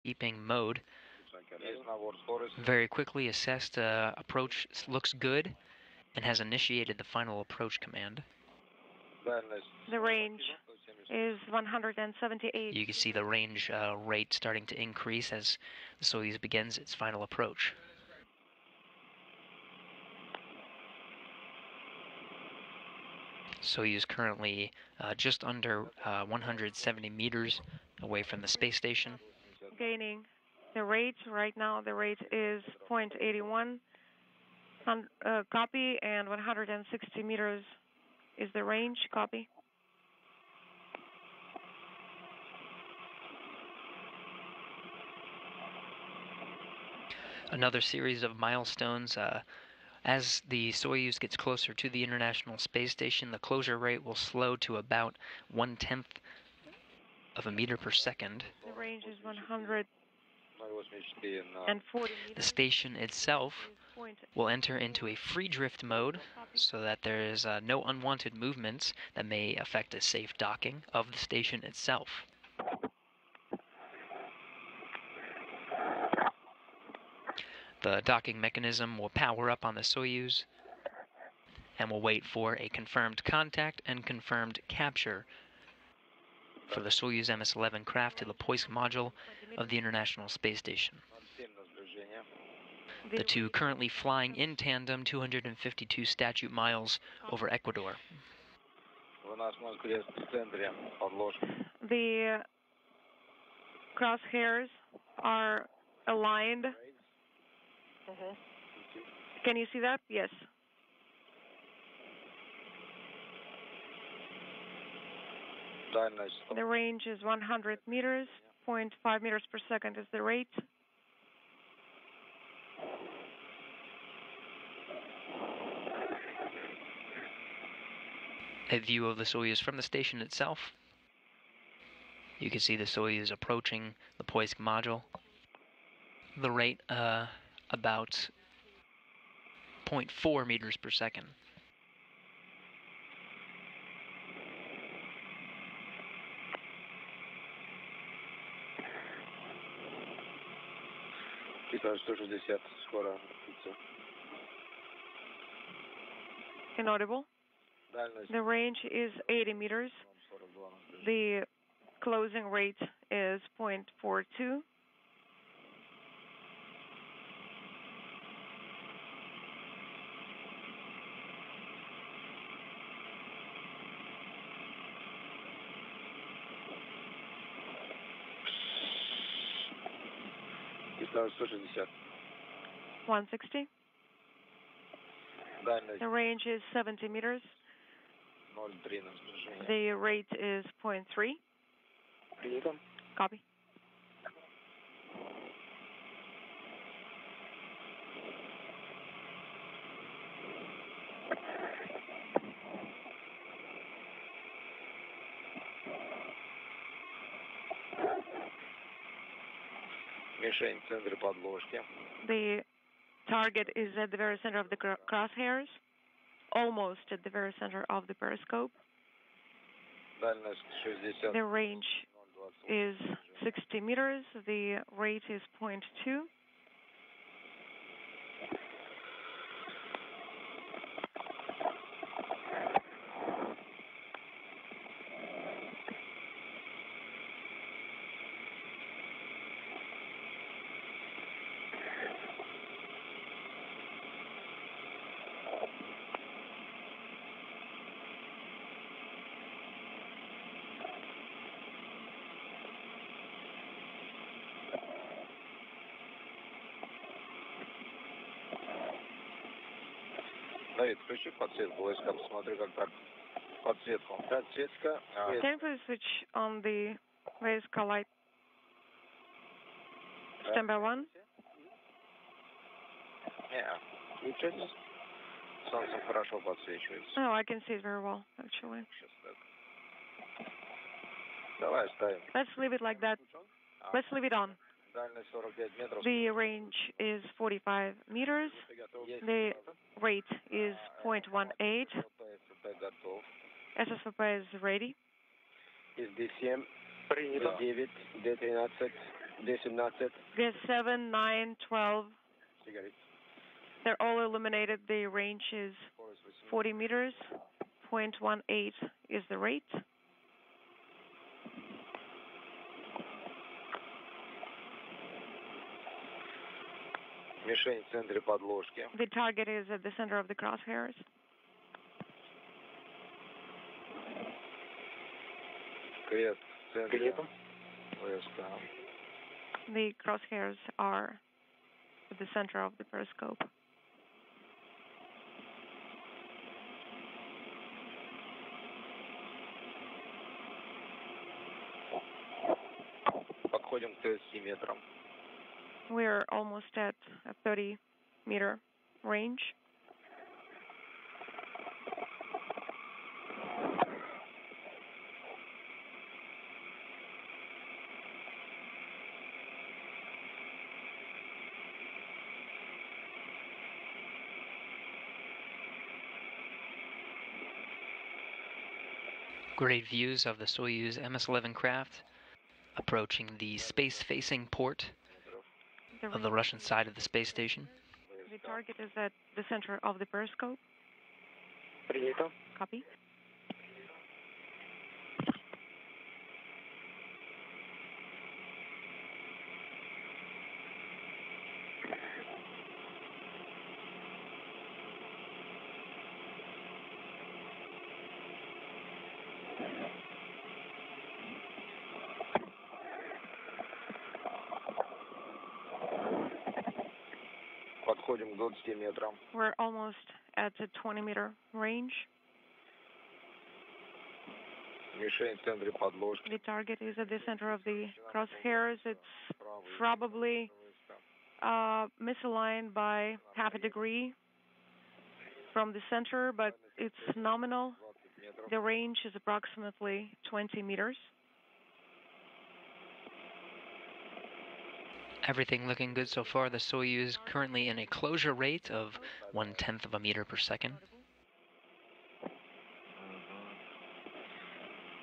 keeping mode. Very quickly assessed approach looks good and has initiated the final approach command. The range is 178. You can see the range rate starting to increase as the Soyuz begins its final approach. Soyuz currently just under 170 meters away from the space station. Gaining the rate. Right now the rate is 0.81. Copy, and 160 meters is the range. Copy. Another series of milestones. As the Soyuz gets closer to the International Space Station, the closure rate will slow to about 1/10 of a meter per second. The range is 140 meters. The station itself will enter into a free drift mode so that there is no unwanted movements that may affect a safe docking of the station itself. The docking mechanism will power up on the Soyuz and will wait for a confirmed contact and confirmed capture for the Soyuz MS-11 craft to the Poisk module of the International Space Station. The two currently flying in tandem 252 statute miles over Ecuador. The crosshairs are aligned. Can you see that? Yes. The range is 100 meters, 0.5 meters per second is the rate. A view of the Soyuz from the station itself. You can see the Soyuz approaching the Poisk module. The rate about 0.4 meters per second. Inaudible. The range is 80 meters. The closing rate is 0.42. $160. 160. The range is 70 meters. The rate is 0.3. Copy. The target is at the very center of the crosshairs, almost at the very center of the periscope. The range is 60 meters. The rate is 0.2. David, включи подсветку войска, посмотри, как так. Подсветку. Подсветка. Can you please switch on the Vaiska light? Standby 1. Включайтесь. Солнце хорошо подсвечивается. Oh, I can see it very well, actually. Сейчас так. Давай ставим. Let's leave it like that. Let's leave it on. Дальность 45 метров. The range is 45 meters. The rate is 0.18. Готов. SSVP is ready. Из D7. Принято. D9, D13. Г-17. Г7, 9, 12. Сигарет. They're all illuminated. The range is 40 meters. 0.18 is the rate. Мишень в центре подложки. The target is at the center of the crosshairs. Крест в центре. ВСК. The crosshairs are at the center of the periscope. Подходим к 30 метрам. We're almost at a 30-meter range. Great views of the Soyuz MS-11 craft approaching the space-facing port of the Russian side of the space station. The target is at the center of the periscope. Принято. Copy. Подходим к 20 метрам. We're almost at a 20-meter range. Мишень в центре подложки. The target is at the center of the crosshairs. It's probably misaligned by half a degree from the center, but it's nominal. 20 метров. The range is approximately 20 meters. Everything looking good so far. The Soyuz currently in a closure rate of 1/10 of a meter per second.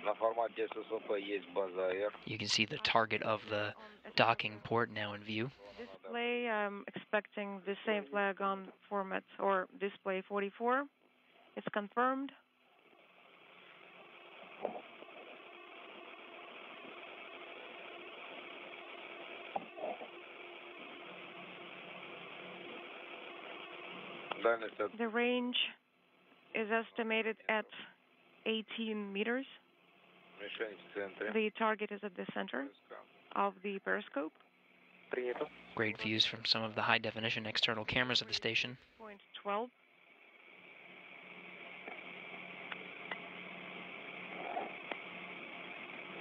На формате ССП есть база Р. You can see the target of the docking port now in view. Display, I'm expecting the same flag on format or display 44. It's confirmed. Дальность от The range is estimated at 18 meters. мишень в центре. The target is at the center of the periscope. Принято. Great views from some of the high-definition external cameras of the station. 0.12.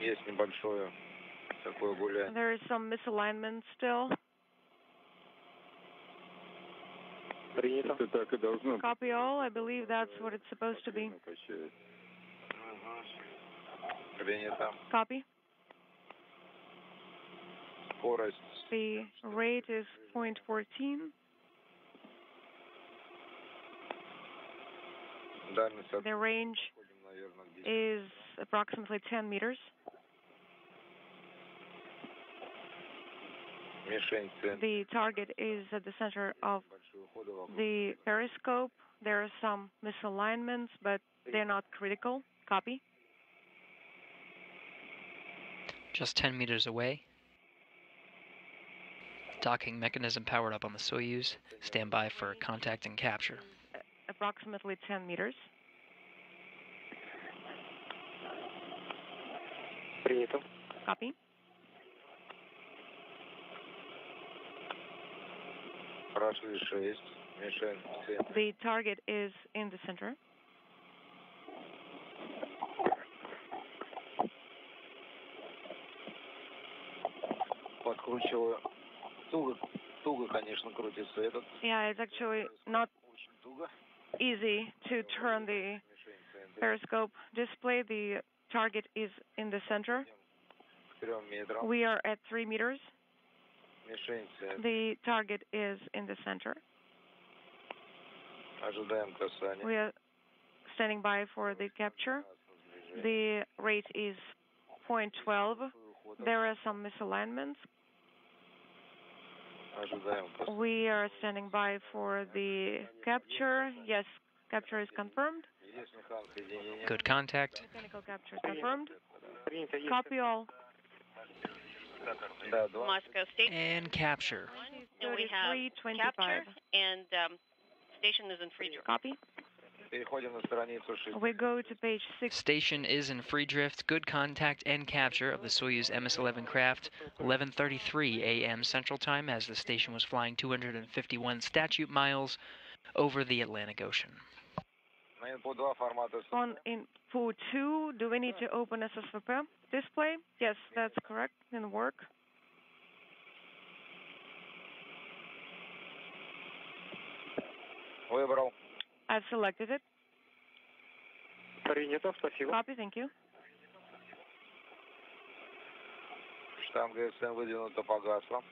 Есть небольшое такое гуляние. There is some misalignment still. Принято. Это так и должно быть. Copy all. I believe that's what it's supposed to be. Качает. Принято. Copy. Скорость. The rate is 0.14. Дальность от The range подходим, наверное, к 10. is approximately 10 meters. Мишень в центре. The target is at the center of Большой уходы вокруг. the periscope. There are some misalignments, but they're not critical. Copy. Just 10 meters away. Docking mechanism powered up on the Soyuz. Stand by for contact and capture. Approximately 10 meters. Принято. Copy. Прошли 6. Мишень в центре. The target is in the center. Подкручиваю. Туго, конечно, крутится этот. Yeah, it's actually not Очень туго. easy to turn the Мишень в центре. periscope display. The target is in the center. К 3 метрам. We are at 3 meters. Мишень в центре. The target is in the center. Ожидаем касания. We are standing by for the capture. The rate is 0.12. There are some misalignments. Ожидаем. We are standing by for the capture. Yes, capture is confirmed. Есть механик соединения. Good contact. Mechanical capture is confirmed. Copy all. Да, 2. Moscow Station. And capture. And we have 3325. capture, and station is in free drift. Copy. Переходим на страницу 6. We go to page 6. Station is in free drift. Good contact and capture of the Soyuz MS-11 craft. 11:33 a.m. Central Time as the station was flying 251 statute miles over the Atlantic Ocean. На инпут 2 формата. On input 2, do we need to open SSVP display? Yes, that's correct. In work. Выбрал. I've selected it. Принято, спасибо. Copy, thank you. Штанга СМ выдвинута, погасла.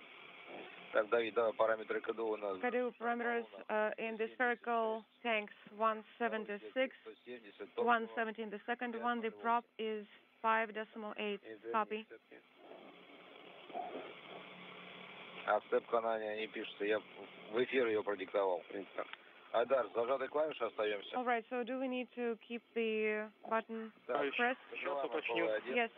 Так, Давид, давай параметры КДУ у нас. KDU parameters in the spherical tanks 176, 170 in the second one. The prop is 5.8. Copy. А сцепка на не пишется. Я в эфир ее продиктовал. Айдар, с зажатой клавишей остаемся. All right, so do we need to keep the button pressed? Yes.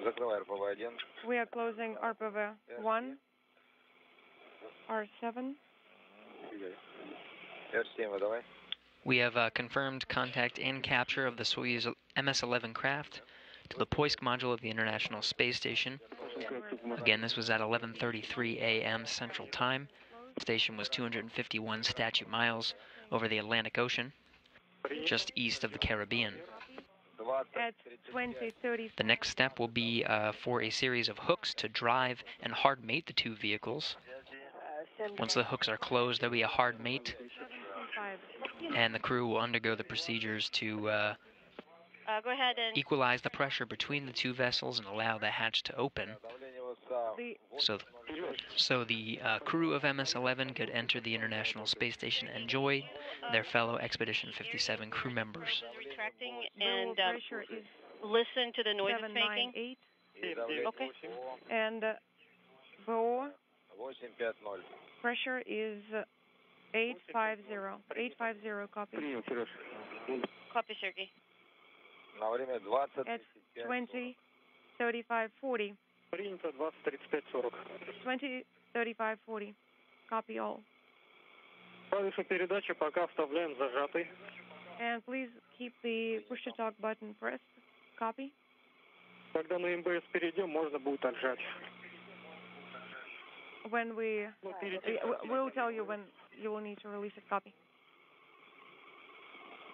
Закрывай РПВ-1. We are closing RPV 1, R7. R7, давай. We have confirmed contact and capture of the Soyuz MS-11 craft to the Poisk module of the International Space Station. Again, this was at 11:33 a.m. Central Time. The station was 251 statute miles over the Atlantic Ocean, just east of the Caribbean. At 20:30. The next step will be for a series of hooks to drive and hard mate the two vehicles. Once the hooks are closed, there'll be a hard mate, and the crew will undergo the procedures to Go ahead and equalize the pressure between the two vessels and allow the hatch to open, so the crew of MS-11 could enter the International Space Station and join their fellow Expedition 57 crew members. retracting and pressure is listen to the noise it's making. 798. Okay. And BO 850. pressure is 850. 850, copy. Copy, Sergey. На время 20. At 20, 35, 40. Принято 20, 35, 40. 20, 35, 40. Copy all. Клавишу передачи пока вставляем зажатой. And please keep the push-to-talk button pressed. Copy. Когда на МБС перейдем, можно будет отжать. When we'll tell you when you will need to release it. Copy.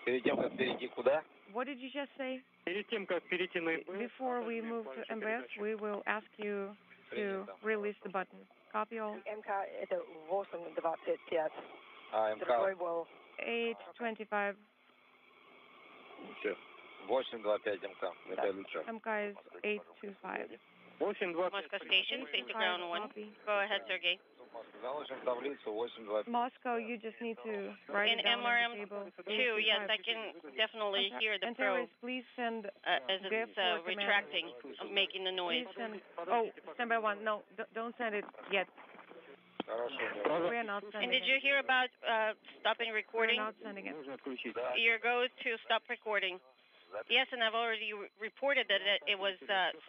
Перед тем, как перейти куда? What did you just say? Перед тем, как перейти на МБС. Before we move to MBS, we will ask you to release the button. Copy all. МК это 825. А, МК. 825. Все. 825 МК. Это лучше. MK is 825. 825. Moscow Station, safety ground 1. Copy. Go ahead, Sergey. Заложим таблицу 825. Moscow, you just need to write In it down on MRM the table. 2, yes, I can definitely hear the And probe terrorists, please send as it's Therefore, command- retracting, making the noise. Please send. Oh, standby 1. No, don't send it yet. Хорошо. We're not And sending did it. you hear about stopping We're recording? not sending it. Нужно отключить. Your go to stop recording. Yes, and I've already reported that it was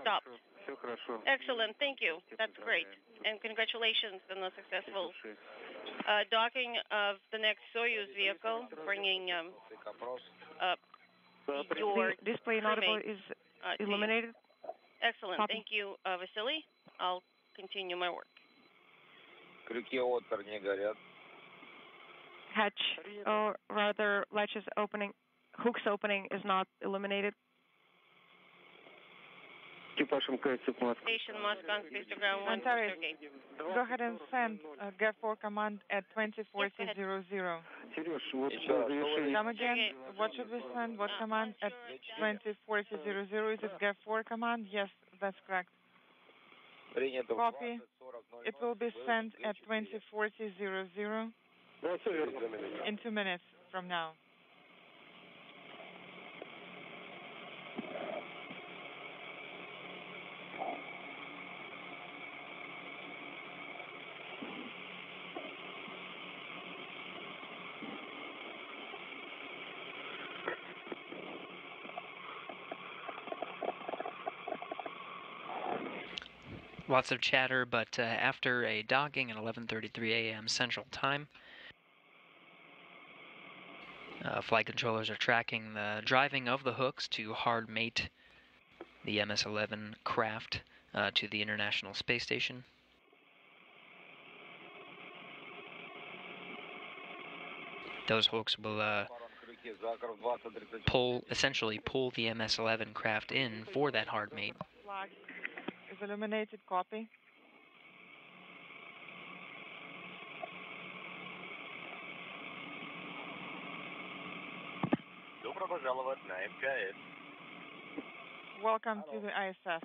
stopped. Все хорошо. Excellent, thank you. That's great. And congratulations on the successful docking of the next Soyuz vehicle, bringing up your The display inaudible crewmates, is to you. illuminated. Excellent, Copy. thank you, Vasily. I'll continue my work. Крюки отпер не горят. Hatch, or rather, latches opening, hooks opening is not illuminated. Экипаж МКС Москва. Station Moscow, Space to Ground 1, Antares. Sergey. Go ahead and send GEF4 command at 2400. Сереж, вот завершение. Come again. What should we send? What command at 2400? Is it GEF4 command? Yes, that's correct. Принято. Copy. It will be sent at 2400 Да, все верно. in 2 minutes from now. Lots of chatter, but after a docking at 11:33 a.m. Central Time, flight controllers are tracking the driving of the hooks to hard mate the MS-11 craft to the International Space Station. Those hooks will essentially pull the MS-11 craft in for that hard mate. Flag is illuminated. Copy. Добро пожаловать на МКС. Welcome to the ISS.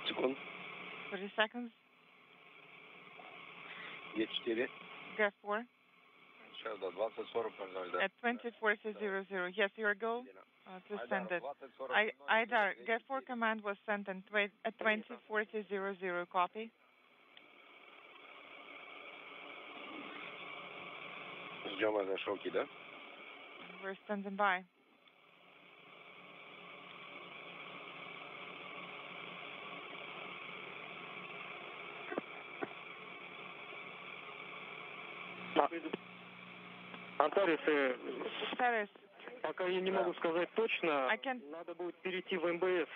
Секунд. 30 seconds. Е4. Get 4. Сейчас, да, 20:40, 00, да. At 20:40. Yes, your goal to send it. IDAR, Get 4 command was sent at 20:40. Copy. Ждем авиашоки, да? We're standing by. Антарес, Taris, пока я не могу сказать точно, I can't надо будет перейти в МБС.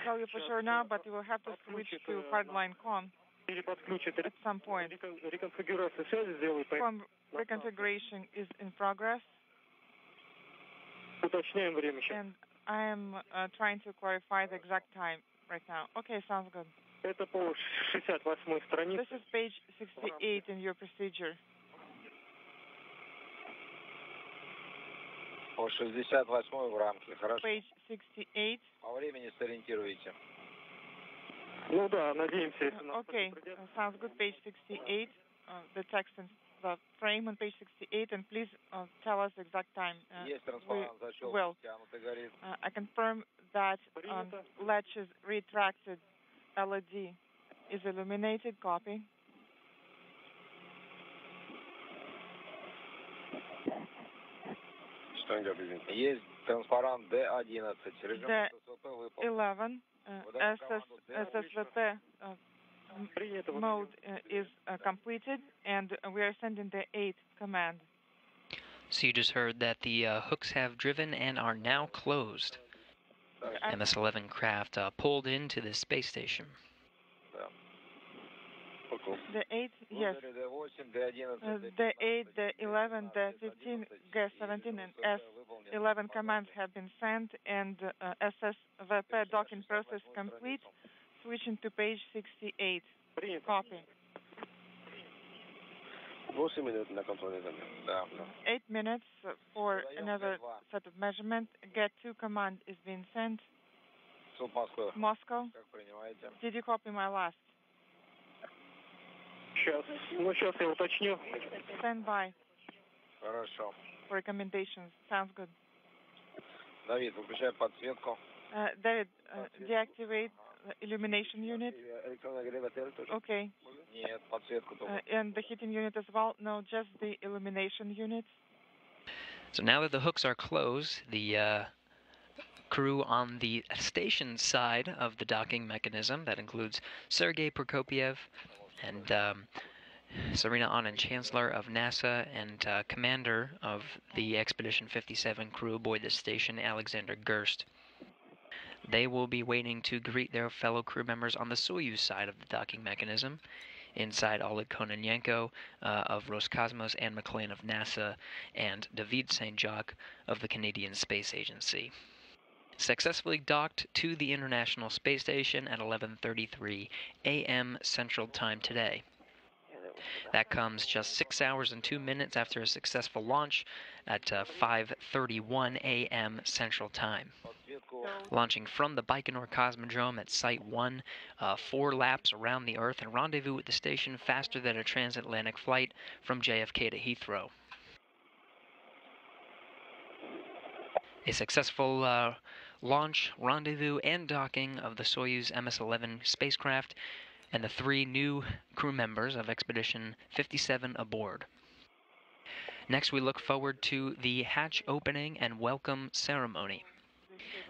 tell you for sure now, but you will have to switch to hardline con Переподключит. at some point. Реконфигурацию связи сделай. Com reconfiguration is in progress, Уточняем время сейчас. and I am trying to clarify the exact time right now. Okay, sounds good. Это по 68-й странице. This is page 68 in your procedure. По 68 в рамке, хорошо. Page 68. По времени сориентируйте. Ну да, надеемся, если нас Okay, sounds good. Page 68. The text and the frame on page 68, and please tell us the exact time. Есть транспарант, will. защелкнутый, горит. I confirm that latches retracted LED is illuminated. Copy. Что идет, извините? Есть транспарант D11. Режим ССВП выполнен. 11 SSVP mode is completed, and we are sending the 8 command. So you just heard that the hooks have driven and are now closed. MS-11 craft pulled into the space station. The 8, yes. The 8, the 11, the 15, G17, and S11 commands have been sent, and SSVP docking process complete. Switching to page 68. Copy. 8 минут на контрольный замер. Да. 8 minutes for another set of measurement. Get 2 command is being sent. Суд Москвы. Moscow. Как принимаете? Did you copy my last? Сейчас. Ну, сейчас я уточню. Stand by Хорошо. for recommendations. Sounds good. Давид, выключай подсветку. David, deactivate the illumination unit. Электронный тоже? Okay. Нет, подсветку только. And the heating unit as well? No, just the illumination unit. So now that the hooks are closed, the crew on the station side of the docking mechanism, that includes Sergei Prokopiev and Serena Anand, Chancellor of NASA, and Commander of the Expedition 57 crew aboard the station, Alexander Gerst. They will be waiting to greet their fellow crew members on the Soyuz side of the docking mechanism, inside Oleg Kononenko of Roscosmos and McClain of NASA, and David Saint-Jacques of the Canadian Space Agency. Successfully docked to the International Space Station at 11:33 a.m. Central Time today. That comes just 6 hours and 2 minutes after a successful launch at 5:31 a.m. Central Time. Launching from the Baikonur Cosmodrome at Site 1, 4 laps around the Earth and rendezvous at the station faster than a transatlantic flight from JFK to Heathrow. A successful launch, rendezvous, and docking of the Soyuz MS-11 spacecraft and the 3 new crew members of Expedition 57 aboard. Next, we look forward to the hatch opening and welcome ceremony.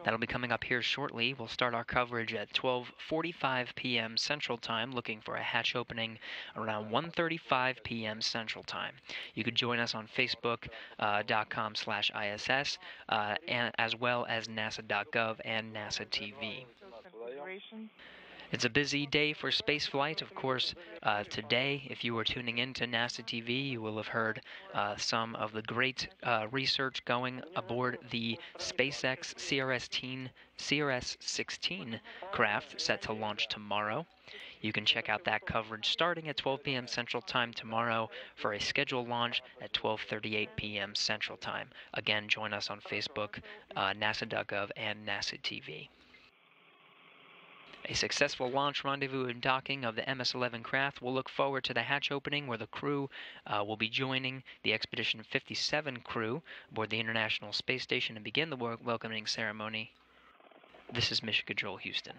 That'll be coming up here shortly. We'll start our coverage at 12:45 p.m. Central Time, looking for a hatch opening around 1:35 p.m. Central Time. You could join us on Facebook.com/ISS, and as well as NASA.gov and NASA TV. It's a busy day for spaceflight. Of course, today, if you were tuning in to NASA TV, you will have heard some of the great research going aboard the SpaceX CRS-16 craft set to launch tomorrow. You can check out that coverage starting at 12 p.m. Central Time tomorrow for a scheduled launch at 12:38 p.m. Central Time. Again, join us on Facebook, NASA.gov, and NASA TV. A successful launch, rendezvous, and docking of the MS-11 craft. We'll look forward to the hatch opening where the crew will be joining the Expedition 57 crew aboard the International Space Station and begin the welcoming ceremony. This is Mission Control Houston.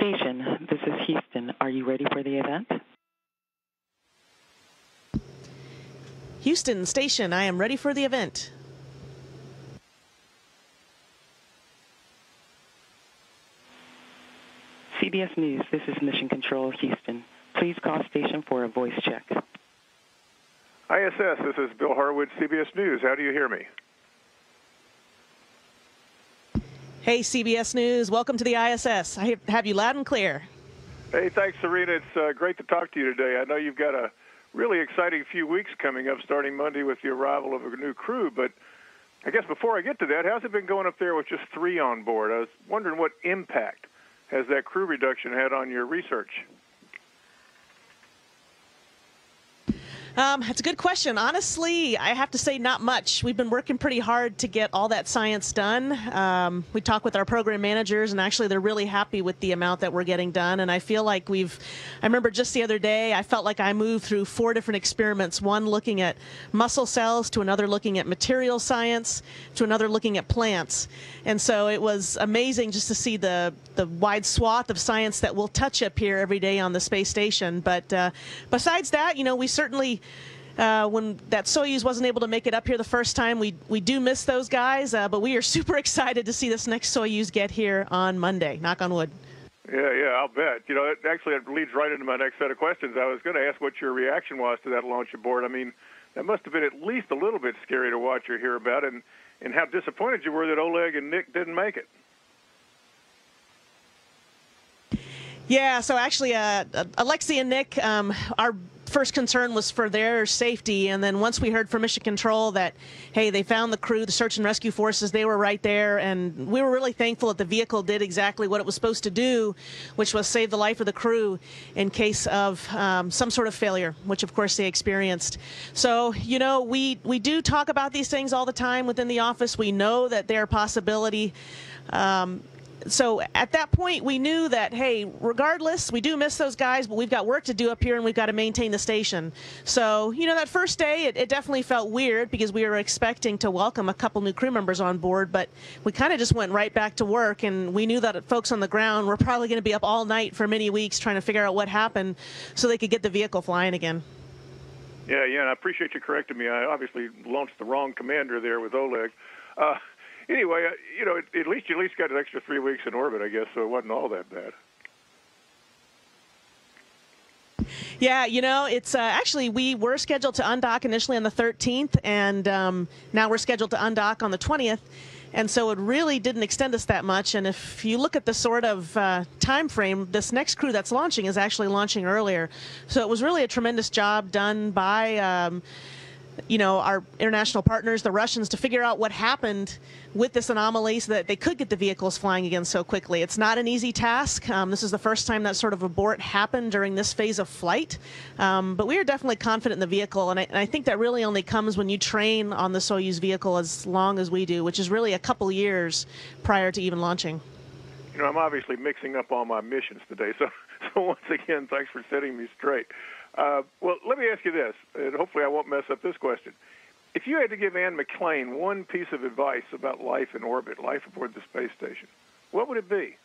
Station, this is Houston. Are you ready for the event? Houston Station, I am ready for the event. CBS News, this is Mission Control Houston. Please call station for a voice check. ISS, this is Bill Harwood, CBS News. How do you hear me? Hey, CBS News, welcome to the ISS. I have you loud and clear. Hey, thanks, Serena. It's great to talk to you today. I know you've got a really exciting few weeks coming up, starting Monday with the arrival of a new crew, but I guess before I get to that, how's it been going up there with just 3 on board? I was wondering what impact has that crew reduction had on your research? That's a good question. Honestly, I have to say not much. We've been working pretty hard to get all that science done. We talk with our program managers, and actually they're really happy with the amount that we're getting done. And I feel like I remember just the other day, I felt like I moved through 4 different experiments, one looking at muscle cells, to another looking at material science, to another looking at plants. And so it was amazing just to see the wide swath of science that we'll touch up here every day on the space station. But besides that, we certainly, when that Soyuz wasn't able to make it up here the first time, we do miss those guys, but we are super excited to see this next Soyuz get here on Monday. Knock on wood. Yeah, I'll bet. It leads right into my next set of questions. I was going to ask what your reaction was to that launch aboard. I mean, that must have been at least a little bit scary to watch or hear about, and how disappointed you were that Oleg and Nick didn't make it. Yeah, so actually, Alexei and Nick, our first concern was for their safety, and then once we heard from Mission Control that, hey, they found the crew, the search and rescue forces, they were right there, and we were really thankful that the vehicle did exactly what it was supposed to do, which was save the life of the crew in case of some sort of failure, which of course they experienced. So, we do talk about these things all the time within the office. We know that they're a possibility. So at that point, we knew that, hey, regardless, we do miss those guys, but we've got work to do up here, and we've got to maintain the station. So, that first day, it definitely felt weird because we were expecting to welcome a couple new crew members on board, but we kind of just went right back to work, and we knew that folks on the ground were probably going to be up all night for many weeks trying to figure out what happened so they could get the vehicle flying again. Yeah, and I appreciate you correcting me. I obviously launched the wrong commander there with Oleg. Anyway, at least you got an extra 3 weeks in orbit, I guess, so it wasn't all that bad. Yeah, it's actually, we were scheduled to undock initially on the 13th, and now we're scheduled to undock on the 20th, and so it really didn't extend us that much. And if you look at the sort of time frame, this next crew that's launching is actually launching earlier. So it was really a tremendous job done by our international partners, the Russians, to figure out what happened with this anomaly so that they could get the vehicles flying again so quickly. It's not an easy task. This is the first time that sort of abort happened during this phase of flight. But we are definitely confident in the vehicle, and I think that really only comes when you train on the Soyuz vehicle as long as we do, which is really a couple years prior to even launching. I'm obviously mixing up all my missions today, so once again, thanks for setting me straight. Well, let me ask you this, and hopefully I won't mess up this question. If you had to give Anne McClain one piece of advice about life in orbit, life aboard the space station, what would it be?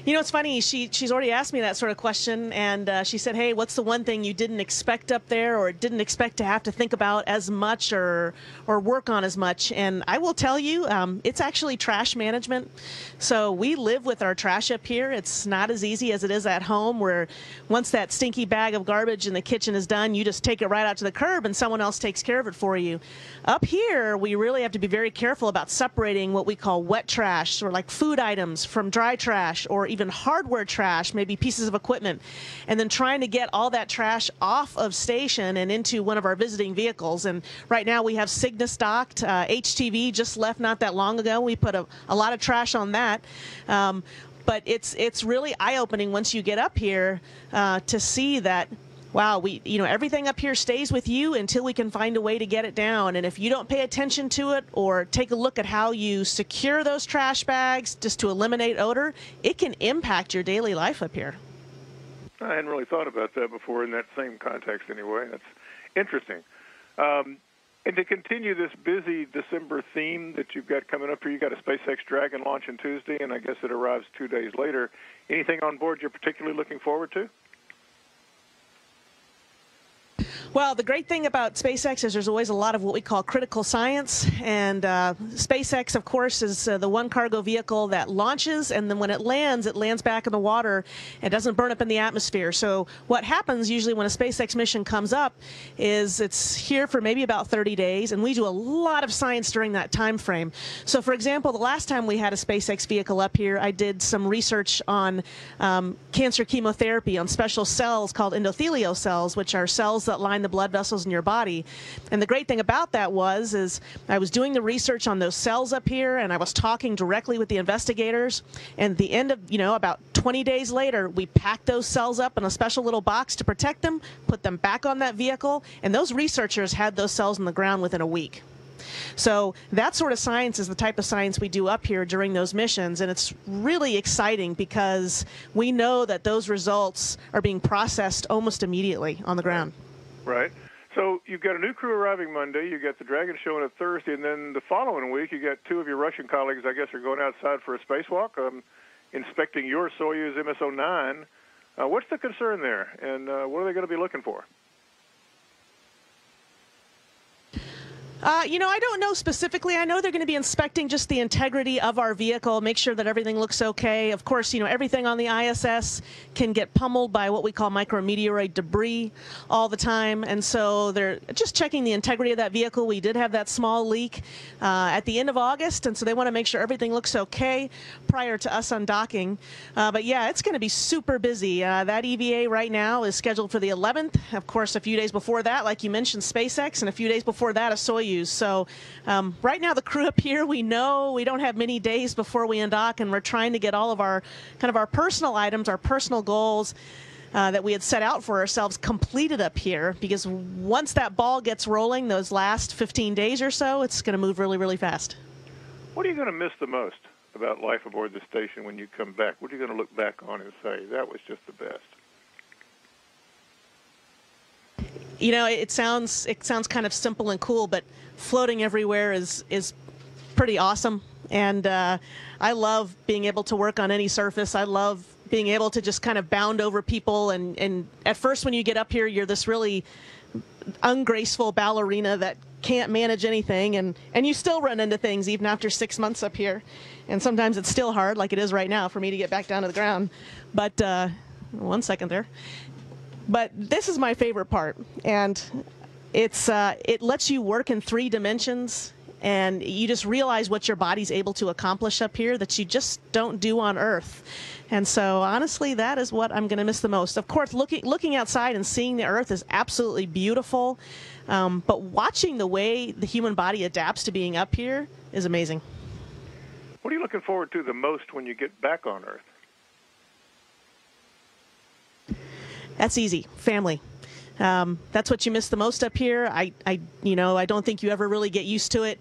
It's funny. She's already asked me that sort of question, and she said, hey, what's the one thing you didn't expect up there or didn't expect to have to think about as much or work on as much? And I will tell you, it's actually trash management. So we live with our trash up here. It's not as easy as it is at home, where once that stinky bag of garbage in the kitchen is done, you just take it right out to the curb and someone else takes care of it for you. Up here, we really have to be very careful about separating what we call wet trash, or like food items, from dry trash, or even hardware trash, maybe pieces of equipment, and then trying to get all that trash off of station and into one of our visiting vehicles. And right now we have Cygnus docked. HTV just left not that long ago. We put a lot of trash on that. But it's really eye-opening once you get up here to see that, wow, everything up here stays with you until we can find a way to get it down. And if you don't pay attention to it or take a look at how you secure those trash bags just to eliminate odor, it can impact your daily life up here. I hadn't really thought about that before in that same context anyway. That's interesting. And to continue this busy December theme that you've got coming up here, you got a SpaceX Dragon launching Tuesday, and I guess it arrives 2 days later. Anything on board you're particularly looking forward to? Well, the great thing about SpaceX is there's always a lot of what we call critical science, and SpaceX, of course, is the one cargo vehicle that launches, and then when it lands back in the water and doesn't burn up in the atmosphere. So what happens usually when a SpaceX mission comes up is it's here for maybe about 30 days, and we do a lot of science during that time frame. So, for example, the last time we had a SpaceX vehicle up here, I did some research on cancer chemotherapy, on special cells called endothelial cells, which are cells that line the blood vessels in your body. And the great thing about that is I was doing the research on those cells up here, and I was talking directly with the investigators. And at the end of, about 20 days later, we packed those cells up in a special little box to protect them, put them back on that vehicle, and those researchers had those cells in the ground within a week. So that sort of science is the type of science we do up here during those missions, and it's really exciting because we know that those results are being processed almost immediately on the ground. Right. So you've got a new crew arriving Monday, you got the Dragon showing up Thursday, and then the following week you got two of your Russian colleagues, I guess, are going outside for a spacewalk, inspecting your Soyuz MS-11. What's the concern there, and what are they going to be looking for? I don't know specifically. I know they're going to be inspecting just the integrity of our vehicle, make sure that everything looks okay. Of course, everything on the ISS can get pummeled by what we call micrometeoroid debris all the time. And so they're just checking the integrity of that vehicle. We did have that small leak at the end of August, and so they want to make sure everything looks okay prior to us undocking. But yeah, it's going to be super busy. That EVA right now is scheduled for the 11th. Of course, a few days before that, like you mentioned, SpaceX, and a few days before that, a Soyuz. So right now the crew up here, we know we don't have many days before we undock, and we're trying to get all of our our personal items, our personal goals that we had set out for ourselves completed up here, because once that ball gets rolling, those last 15 days or so, it's going to move really, really fast. What are you going to miss the most about life aboard the station when you come back? What are you going to look back on and say, that was just the best? It sounds kind of simple and cool, but floating everywhere is pretty awesome. And I love being able to work on any surface. I love being able to just kind of bound over people. And at first, when you get up here, you're this really ungraceful ballerina that can't manage anything. And you still run into things even after 6 months up here. And sometimes it's still hard, like it is right now, for me to get back down to the ground. But 1 second there. But this is my favorite part, and it lets you work in 3 dimensions, and you just realize what your body's able to accomplish up here that you just don't do on Earth. And so, honestly, that is what I'm going to miss the most. Of course, looking outside and seeing the Earth is absolutely beautiful, but watching the way the human body adapts to being up here is amazing. What are you looking forward to the most when you get back on Earth? That's easy. Family. That's what you miss the most up here. I don't think you ever really get used to it.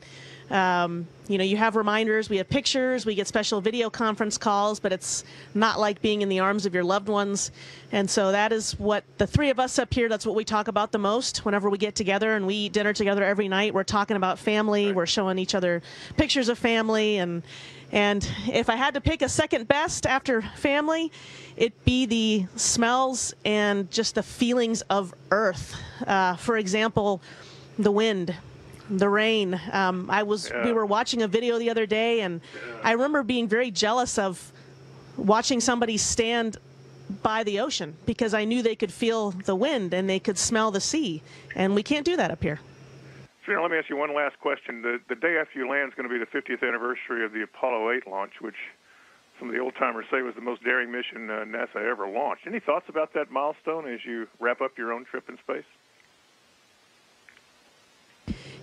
You have reminders, we have pictures, we get special video conference calls, but it's not like being in the arms of your loved ones. And so that is what the 3 of us up here, that's what we talk about the most whenever we get together, and we eat dinner together every night. We're talking about family. Right. We're showing each other pictures of family. And if I had to pick a second best after family, it'd be the smells and just the feelings of Earth. For example, the wind, the rain. We were watching a video the other day, and I remember being very jealous of watching somebody stand by the ocean, because I knew they could feel the wind and they could smell the sea, and we can't do that up here. Serena, let me ask you one last question. The day after you land is going to be the 50th anniversary of the Apollo 8 launch, which some of the old-timers say was the most daring mission NASA ever launched. Any thoughts about that milestone as you wrap up your own trip in space?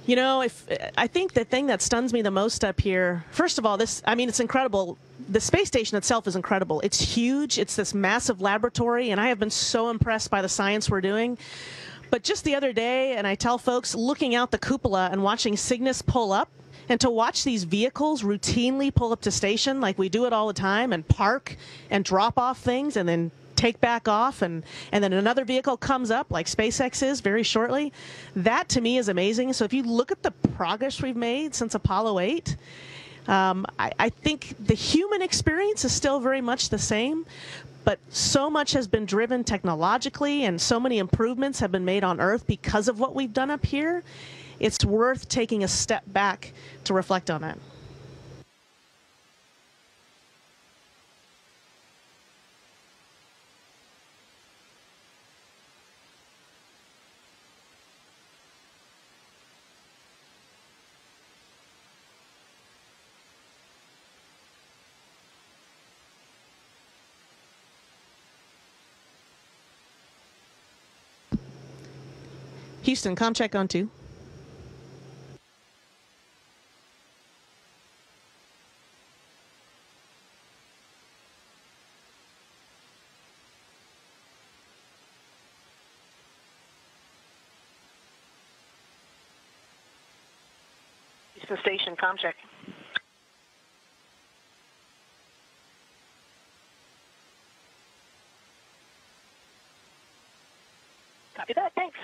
I think the thing that stuns me the most up here, first of all, it's incredible. The space station itself is incredible. It's huge. It's this massive laboratory, and I have been so impressed by the science we're doing. But just the other day, and I tell folks, looking out the cupola and watching Cygnus pull up, and to watch these vehicles routinely pull up to station like we do it all the time, and park and drop off things and then take back off, and then another vehicle comes up, like SpaceX is very shortly. That, to me, is amazing. So if you look at the progress we've made since Apollo 8, I think the human experience is still very much the same, but so much has been driven technologically, and so many improvements have been made on Earth because of what we've done up here. It's worth taking a step back to reflect on that. Houston, comm check on 2. Houston Station, comm check. Copy that, thanks.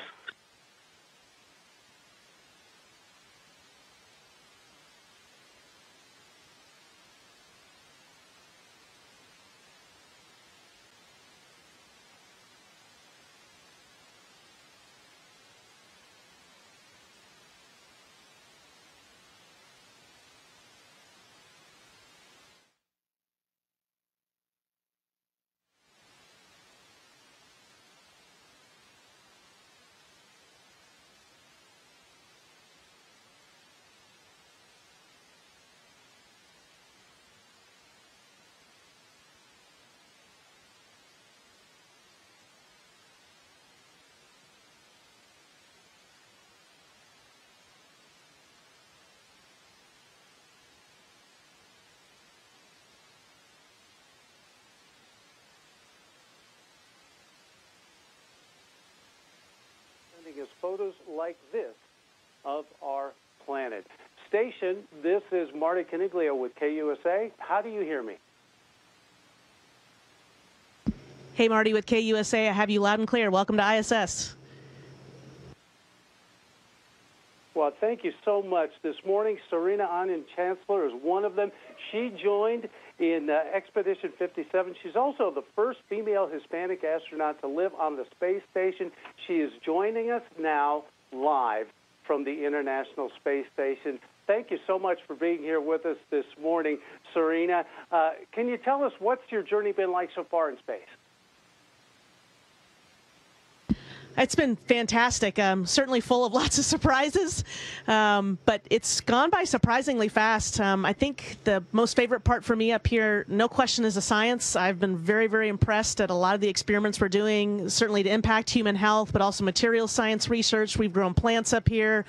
Us photos like this of our planet. Station, this is Marty Caniglio with KUSA. How do you hear me? Hey, Marty with KUSA. I have you loud and clear. Welcome to ISS. Well, thank you so much. This morning, Serena Anin Chancellor is one of them. She joined in Expedition 57. She's also the first female Hispanic astronaut to live on the space station. She is joining us now live from the International Space Station. Thank you so much for being here with us this morning, Serena. Can you tell us what's your journey been like so far in space? It's been fantastic. Certainly full of lots of surprises, but it's gone by surprisingly fast. I think the most favorite part for me up here, no question, is the science. I've been very, very impressed at a lot of the experiments we're doing, certainly to impact human health, but also material science research. We've grown plants up here.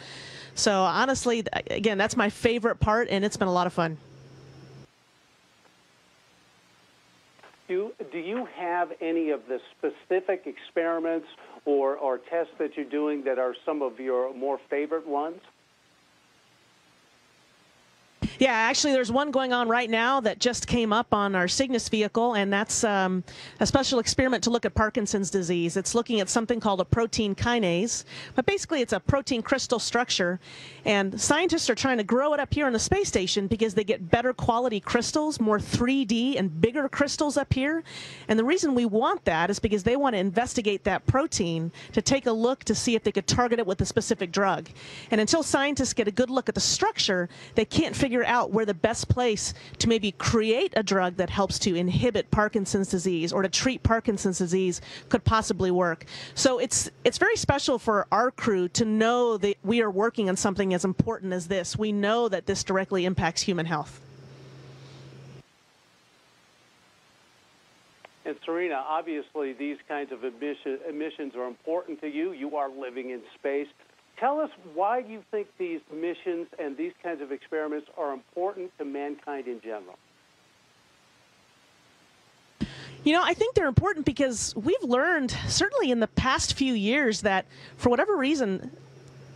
So honestly, again, that's my favorite part, and it's been a lot of fun. Do you have any of the specific experiments or tests that you're doing that are some of your more favorite ones? Yeah, actually, there's one going on right now that just came up on our Cygnus vehicle, and that's a special experiment to look at Parkinson's disease. It's looking at something called a protein kinase, but basically it's a protein crystal structure, and scientists are trying to grow it up here on the space station because they get better quality crystals, more 3D and bigger crystals up here. And the reason we want that is because they want to investigate that protein to take a look to see if they could target it with a specific drug. And until scientists get a good look at the structure, they can't figure out where the best place to maybe create a drug that helps to inhibit Parkinson's disease or to treat Parkinson's disease could possibly work. So it's very special for our crew to know that we are working on something as important as this. We know that this directly impacts human health. And Serena, obviously these kinds of emissions are important to you. You are living in space. Tell us why you think these missions and these kinds of experiments are important to mankind in general. You know, I think they're important because we've learned, certainly in the past few years, that for whatever reason,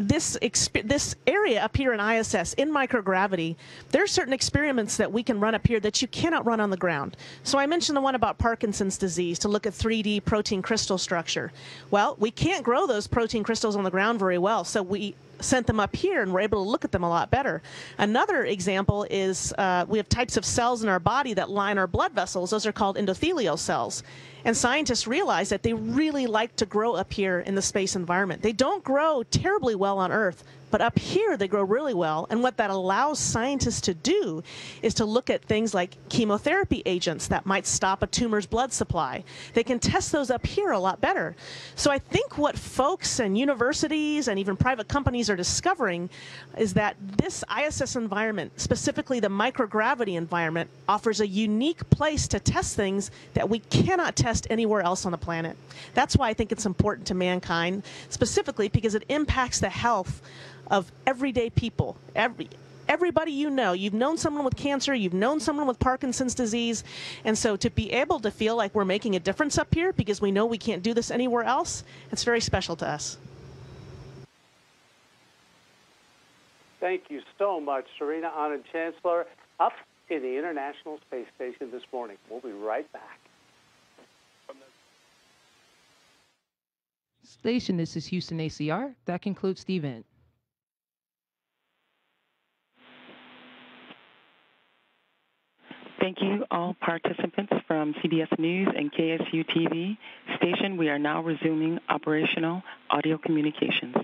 this area up here in ISS, in microgravity, there are certain experiments that we can run up here that you cannot run on the ground. So I mentioned the one about Parkinson's disease to look at 3D protein crystal structure. Well, we can't grow those protein crystals on the ground very well, so we sent them up here and we're able to look at them a lot better. Another example is we have types of cells in our body that line our blood vessels. Those are called endothelial cells. And scientists realize that they really like to grow up here in the space environment. They don't grow terribly well on Earth, but up here they grow really well. And what that allows scientists to do is to look at things like chemotherapy agents that might stop a tumor's blood supply. They can test those up here a lot better. So I think what folks and universities and even private companies are discovering is that this ISS environment, specifically the microgravity environment, offers a unique place to test things that we cannot test anywhere else on the planet. That's why I think it's important to mankind, specifically because it impacts the health of everyday people. Everybody you know. You've known someone with cancer, you've known someone with Parkinson's disease, and so to be able to feel like we're making a difference up here because we know we can't do this anywhere else, it's very special to us. Thank you so much, Serena Anand Chancellor, up in the International Space Station this morning. We'll be right back. Station, this is Houston ACR. That concludes the event. Thank you, all participants from CBS News and KSU TV station. We are now resuming operational audio communications.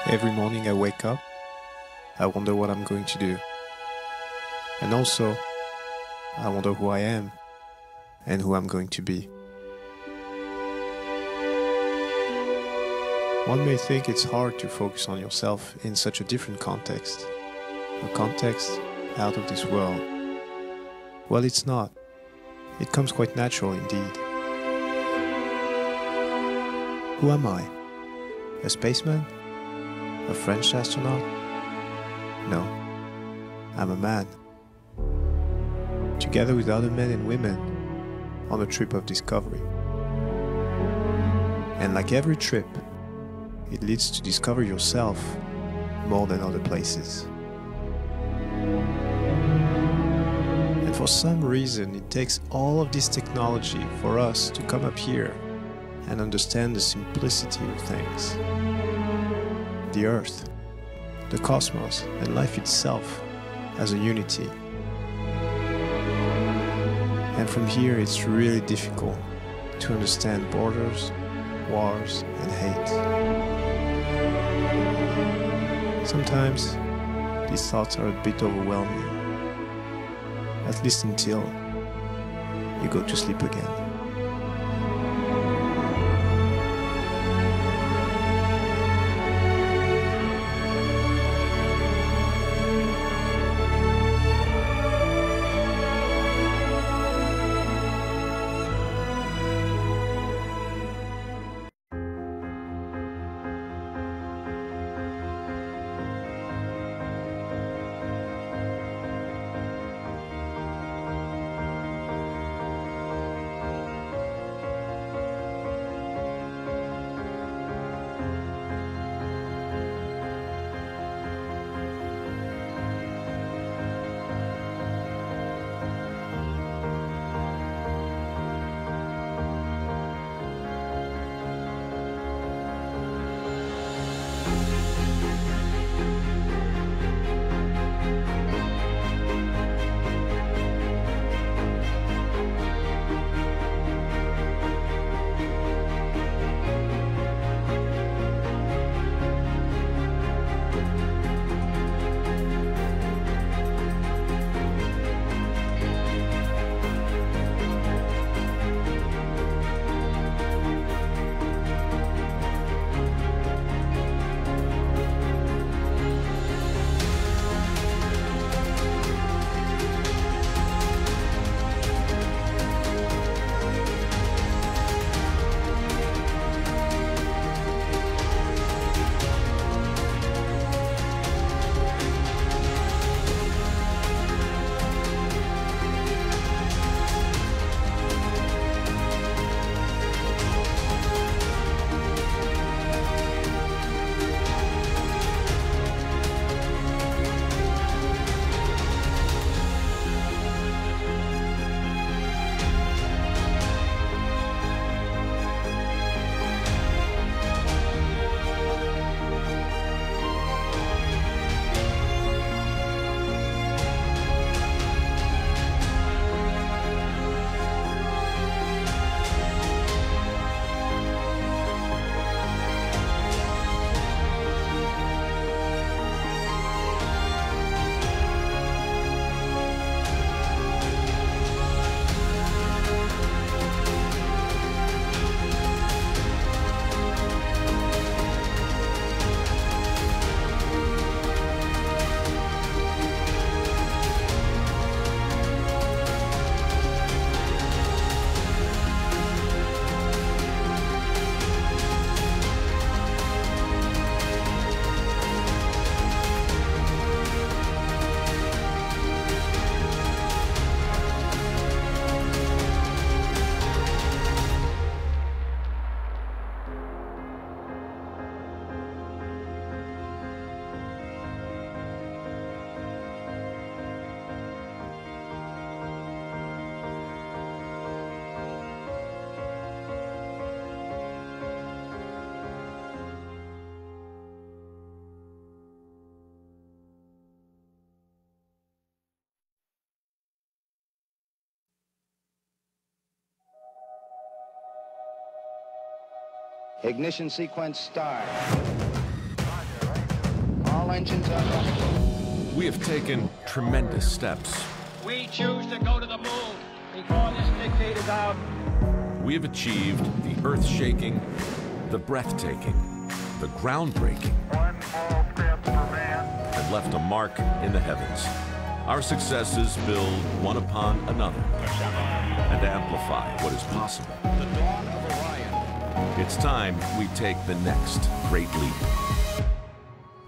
Every morning I wake up, I wonder what I'm going to do. And also, I wonder who I am and who I'm going to be. One may think it's hard to focus on yourself in such a different context, a context out of this world. Well, it's not. It comes quite natural indeed. Who am I? A spaceman? A French astronaut? No, I'm a man. Together with other men and women on a trip of discovery. And like every trip, it leads to discover yourself more than other places. And for some reason, it takes all of this technology for us to come up here and understand the simplicity of things. The Earth, the cosmos, and life itself as a unity. And from here, it's really difficult to understand borders, wars, and hate. Sometimes, these thoughts are a bit overwhelming, at least until you go to sleep again. Ignition sequence start. All engines are running. We have taken tremendous steps. We choose to go to the moon before this decade is out. We have achieved the earth-shaking, the breathtaking, the groundbreaking, and left a mark in the heavens. Our successes build one upon another and amplify what is possible. The dawn of Orion. It's time we take the next great leap.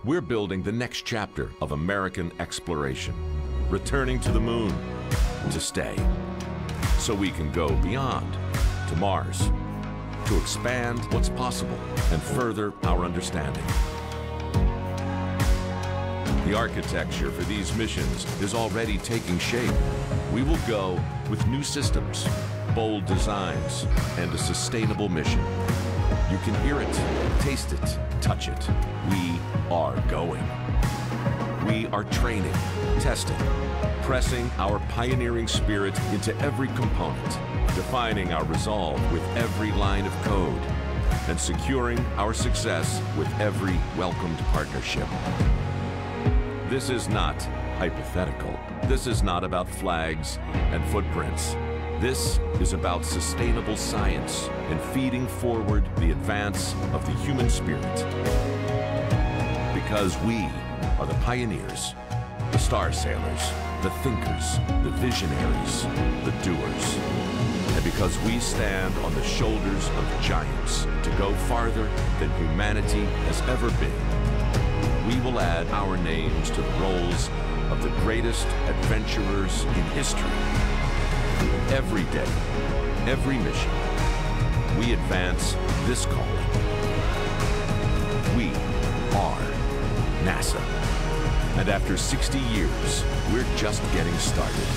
We're building the next chapter of American exploration, returning to the moon to stay, so we can go beyond to Mars, to expand what's possible and further our understanding. The architecture for these missions is already taking shape. We will go with new systems, bold designs, and a sustainable mission. You can hear it, taste it, touch it. We are going. We are training, testing, pressing our pioneering spirit into every component, defining our resolve with every line of code, and securing our success with every welcomed partnership. This is not hypothetical. This is not about flags and footprints. This is about sustainable science and feeding forward the advance of the human spirit. Because we are the pioneers, the star sailors, the thinkers, the visionaries, the doers. And because we stand on the shoulders of giants to go farther than humanity has ever been, we will add our names to the rolls of the greatest adventurers in history. Every day, every mission, we advance this calling. We are NASA. And after 60 years, we're just getting started.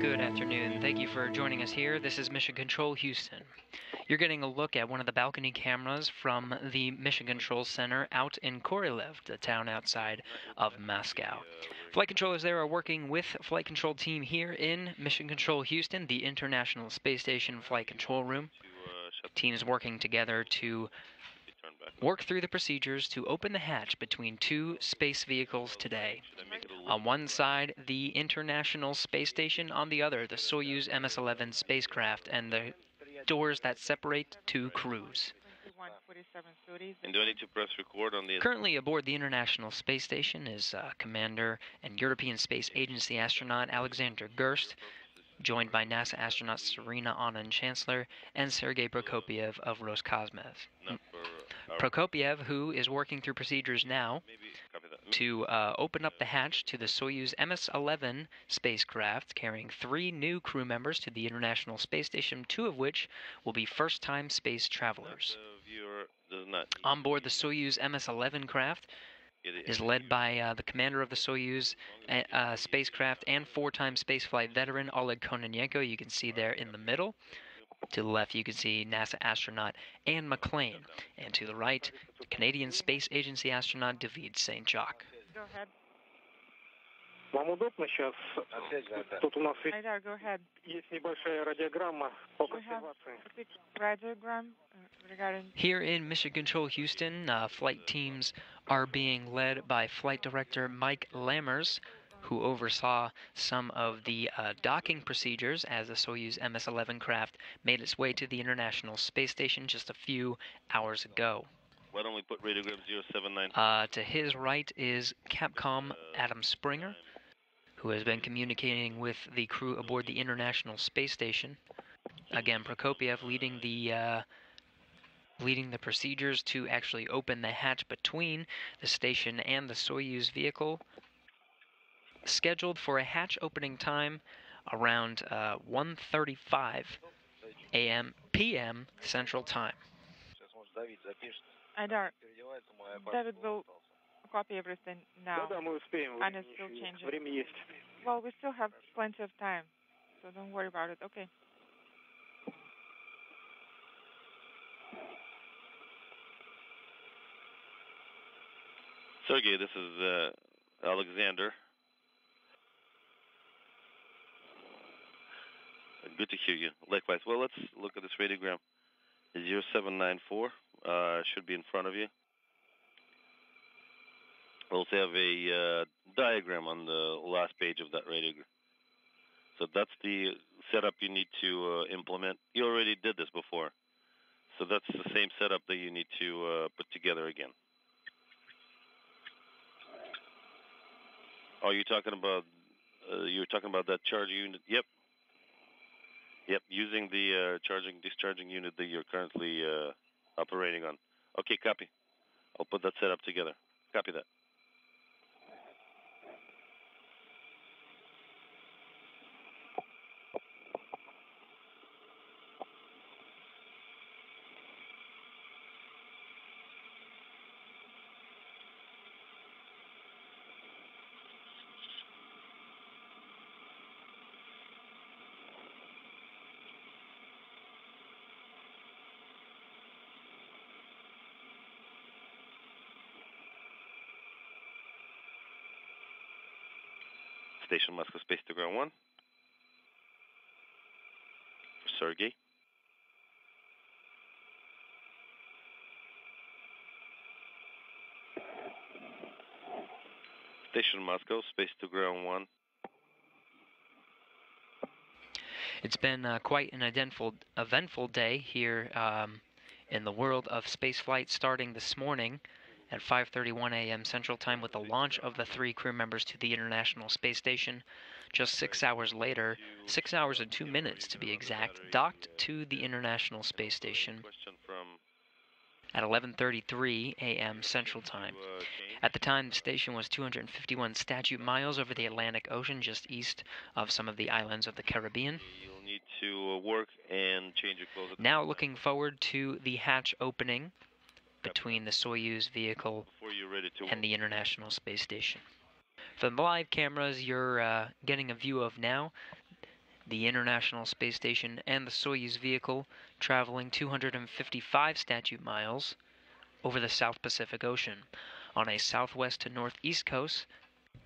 Good afternoon. Thank you for joining us here. This is Mission Control Houston. You're getting a look at one of the balcony cameras from the Mission Control Center out in Korolev, the town outside of Moscow. Flight controllers there are working with flight control team here in Mission Control Houston, the International Space Station Flight Control Room. Teams working together to work through the procedures to open the hatch between two space vehicles today. On one side, the International Space Station, on the other, the Soyuz MS-11 spacecraft, and the doors that separate two crews. And do I need to press record on the... Currently aboard the International Space Station is Commander and European Space Agency astronaut Alexander Gerst, joined by NASA astronauts Serena Anand, Chancellor, and Sergei Prokopyev of Roscosmos. Prokopyev, who is working through procedures now to open up the hatch to the Soyuz MS-11 spacecraft, carrying 3 new crew members to the International Space Station, 2 of which will be first-time space travelers. On board the Soyuz MS-11 craft is led by the commander of the Soyuz spacecraft and 4-time spaceflight veteran Oleg Kononenko. You can see there in the middle. To the left, you can see NASA astronaut Anne McClain, and to the right, the Canadian Space Agency astronaut David Saint-Jacques. Go ahead. Вам удобно сейчас? Тут у нас Go ahead. есть небольшая радиограмма по консервации. Radiogram regarding... Here in Mission Control Houston, flight teams are being led by Flight Director Mike Lammers, who oversaw some of the docking procedures as the Soyuz MS-11 craft made its way to the International Space Station just a few hours ago. Why don't we put radiogram 079? To his right is Capcom Adam Springer, who has been communicating with the crew aboard the International Space Station. Again, Prokopyev leading the procedures to actually open the hatch between the station and the Soyuz vehicle, scheduled for a hatch opening time around 1:35 p.m. Central Time. Aidar, David will copy everything now. And it's still changing. Well, we still have plenty of time, so don't worry about it. Okay. Sergey, this is Alexander. Good to hear you. Likewise. Well, let's look at this radiogram. 0794 should be in front of you. We also have a diagram on the last page of that radiogram. So that's the setup you need to implement. You already did this before. So that's the same setup that you need to put together again. Oh, you're talking about that charge unit? Yep. Yep, using the discharging unit that you're currently operating on. Okay, copy. I'll put that setup together. Copy that. Station Moscow Space to Ground 1. For Sergey. Station Moscow Space to Ground 1. It's been quite an eventful day here in the world of spaceflight, starting this morning at 5:31 a.m. Central Time with the launch of the 3 crew members to the International Space Station. Just 6 hours later, 6 hours and 2 minutes to be exact, docked to the International Space Station at 11:33 a.m. Central Time. At the time, the station was 251 statute miles over the Atlantic Ocean, just east of some of the islands of the Caribbean. You'll need to work and change your clothes. Now looking forward to the hatch opening between the Soyuz vehicle and the International Space Station. From the live cameras you're getting a view of now, the International Space Station and the Soyuz vehicle traveling 255 statute miles over the South Pacific Ocean on a southwest to northeast coast,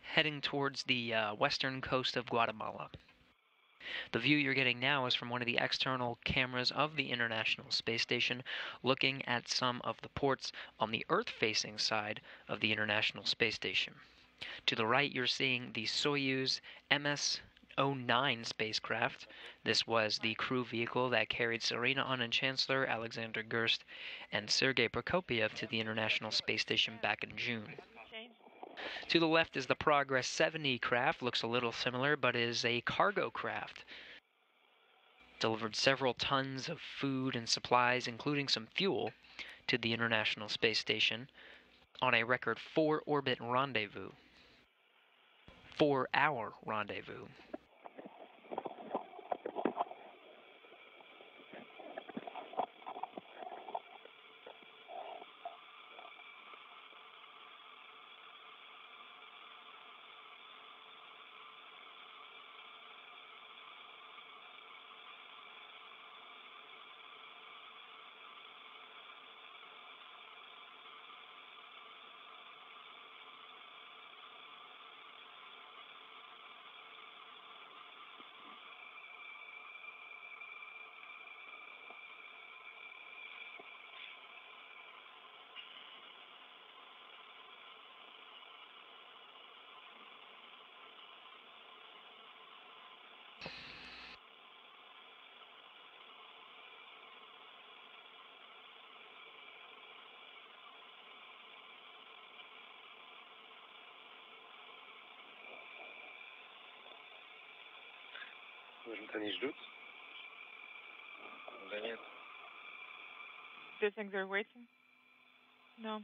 heading towards the western coast of Guatemala. The view you're getting now is from one of the external cameras of the International Space Station, looking at some of the ports on the Earth-facing side of the International Space Station. To the right, you're seeing the Soyuz MS-09 spacecraft. This was the crew vehicle that carried Tsarina Anand-Chancellor, Alexander Gerst, and Sergei Prokopyev to the International Space Station back in June. To the left is the Progress 70 craft. Looks a little similar, but is a cargo craft. Delivered several tons of food and supplies, including some fuel, to the International Space Station on a record 4-orbit rendezvous. 4-hour rendezvous. Может, они ждут? Да нет. Do you think they're waiting? No.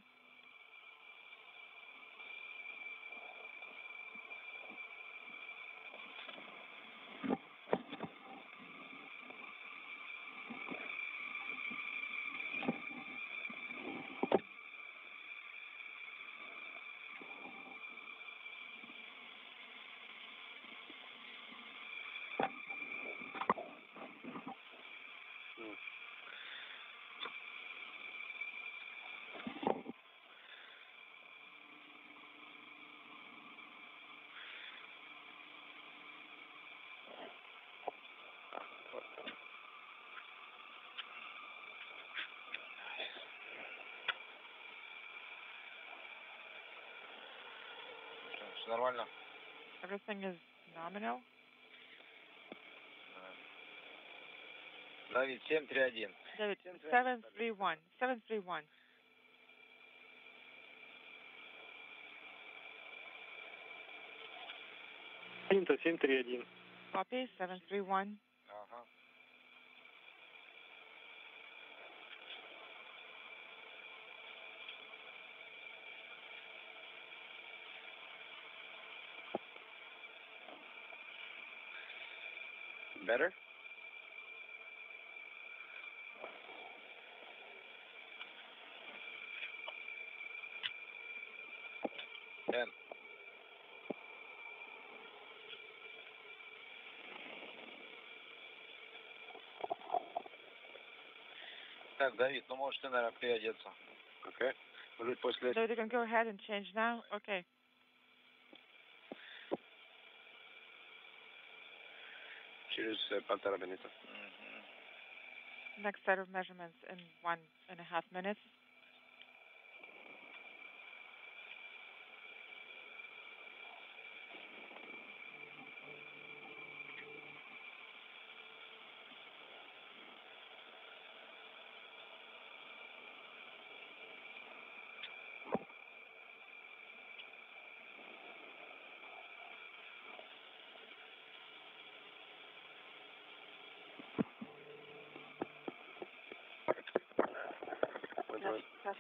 Все нормально? Everything is nominal. Давид, 731. David, 731. 731. Принято 731. Copy, 731. Ага. Better? Ten. Так, Давид, ну можешь ты, наверное, переодеться. Окей. Может, после... David, you can go ahead and change now. Okay. Через 1,5 минуты. Next set of measurements in 1.5 minutes.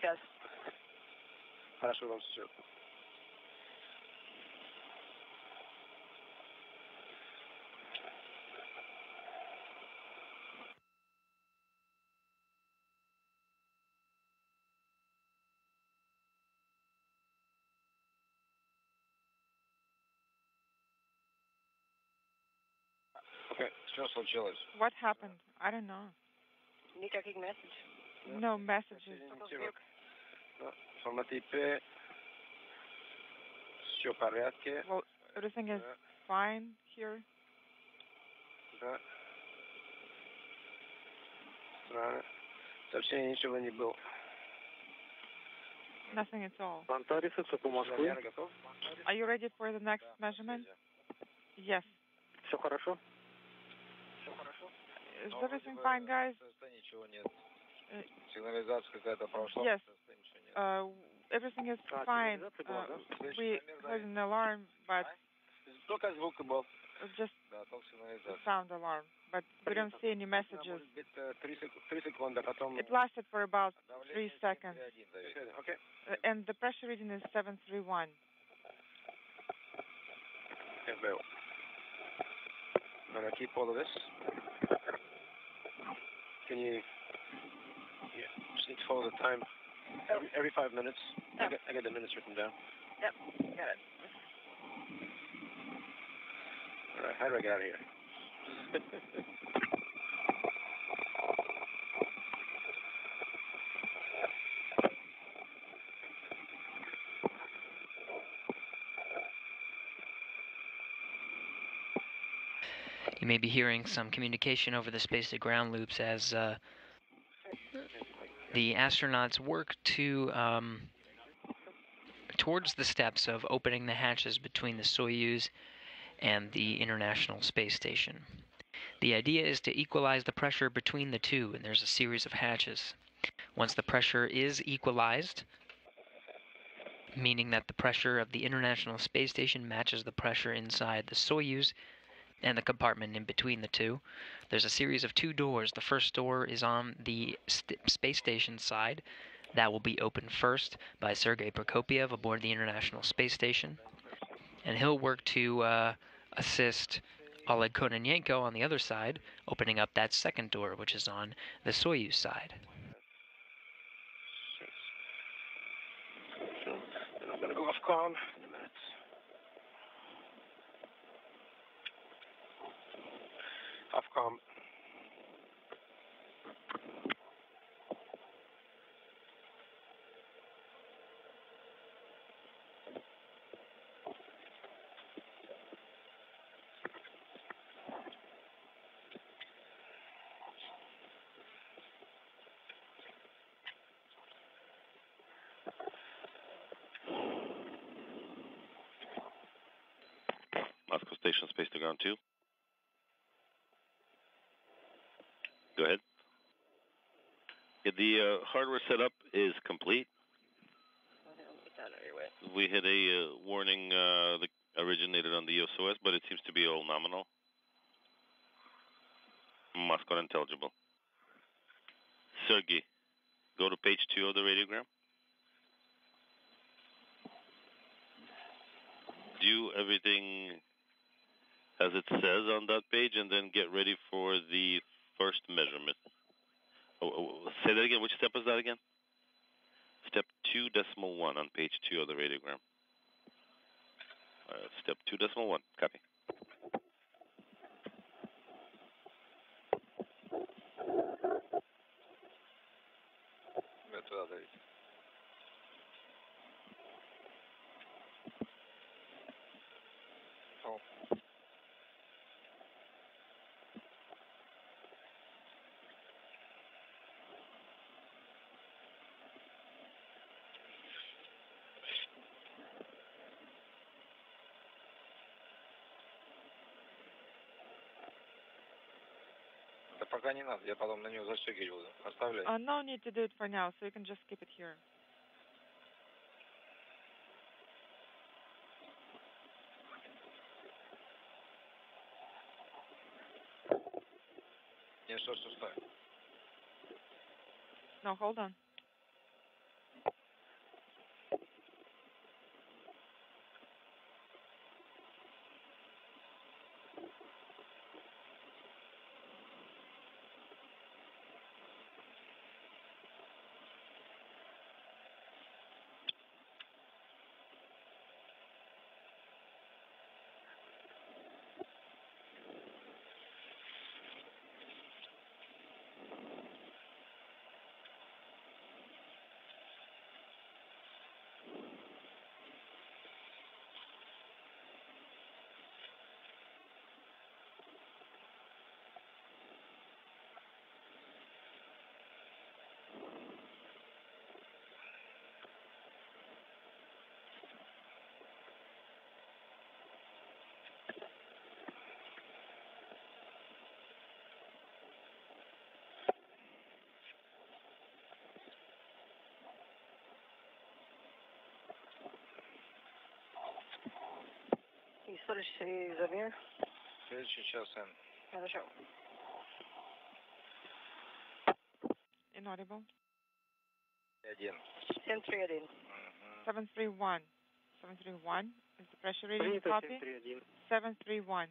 Yes. Хорошо, вам все. Okay, что случилось? What happened? I don't know. Никаких message. No messages. Фонотипе. Все в порядке. Well, everything is fine here. Да. Странно. Совсем ничего не было. Nothing at all. Антарисовцы по Москве. Are you ready for the next measurement? Yes. Все хорошо? Is everything fine, guys? Ничего нет. Сигнализация какая-то прошла. Yes. Everything is fine. We heard an alarm, but Только звук был. just Да, только сигнализация. sound alarm. But we don't see any messages. Может быть, 3 секунды, а потом... It lasted for about 3 seconds. Okay. And the pressure reading is 731. Okay, Bill. I'm going to keep all of this. Can you... Yeah, just need to follow the time. Every 5 minutes. I got the minutes written down. Yep, got it. All right, how do I get out of here? You may be hearing some communication over the space-to-ground loops as the astronauts work towards the steps of opening the hatches between the Soyuz and the International Space Station. The idea is to equalize the pressure between the two, and there's a series of hatches. Once the pressure is equalized, meaning that the pressure of the International Space Station matches the pressure inside the Soyuz and the compartment in between the two, there's a series of 2 doors. The first door is on the space station side. That will be opened first by Sergei Prokopyev aboard the International Space Station, and he'll work to assist Oleg Kononenko on the other side, opening up that second door, which is on the Soyuz side. I'm going to go off calm. Off calm. Moscow Station, space to ground 2. Go ahead. Yeah, the hardware setup is complete. We had a warning that originated on the EOS, but it seems to be all nominal. Moscow unintelligible. Sergey, go to page 2 of the radiogram. Do everything as it says on that page, and then get ready for the first measurement. Say that again. Which step is that again? Step 2.1 on page 2 of the radiogram. Step 2.1. Copy. Пока не надо, я потом на нее застегивать буду. Оставляй. No need to do it for now, so you can just keep it here. Не, стой. No, hold on. И следующий замер. Следующий час N. Хорошо. Inaudible. 1. 731. 731. 731 is the pressure reading. Принято Copy. 731. 731.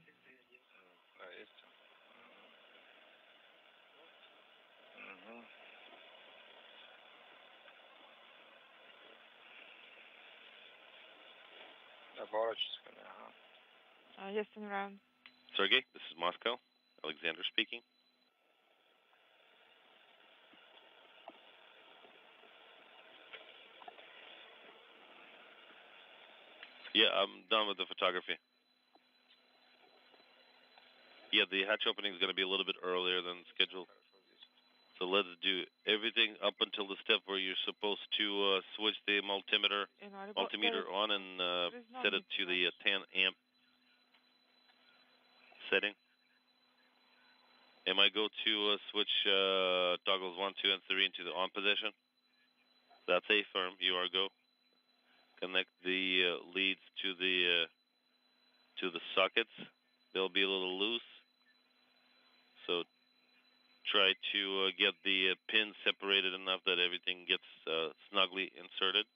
Да, есть. Угу. Да, поворачивайся ко мне. Ага. Yes, turn around. Sergey, this is Moscow. Alexander speaking. Yeah, I'm done with the photography. Yeah, the hatch opening is going to be a little bit earlier than scheduled. So let's do everything up until the step where you're supposed to switch the multimeter on and set it to the 10 amp setting. And I go to switch toggles 1, 2, and 3 into the on position. That's a firm. You are go. Connect the leads to the sockets. They'll be a little loose. So try to get the pins separated enough that everything gets snugly inserted.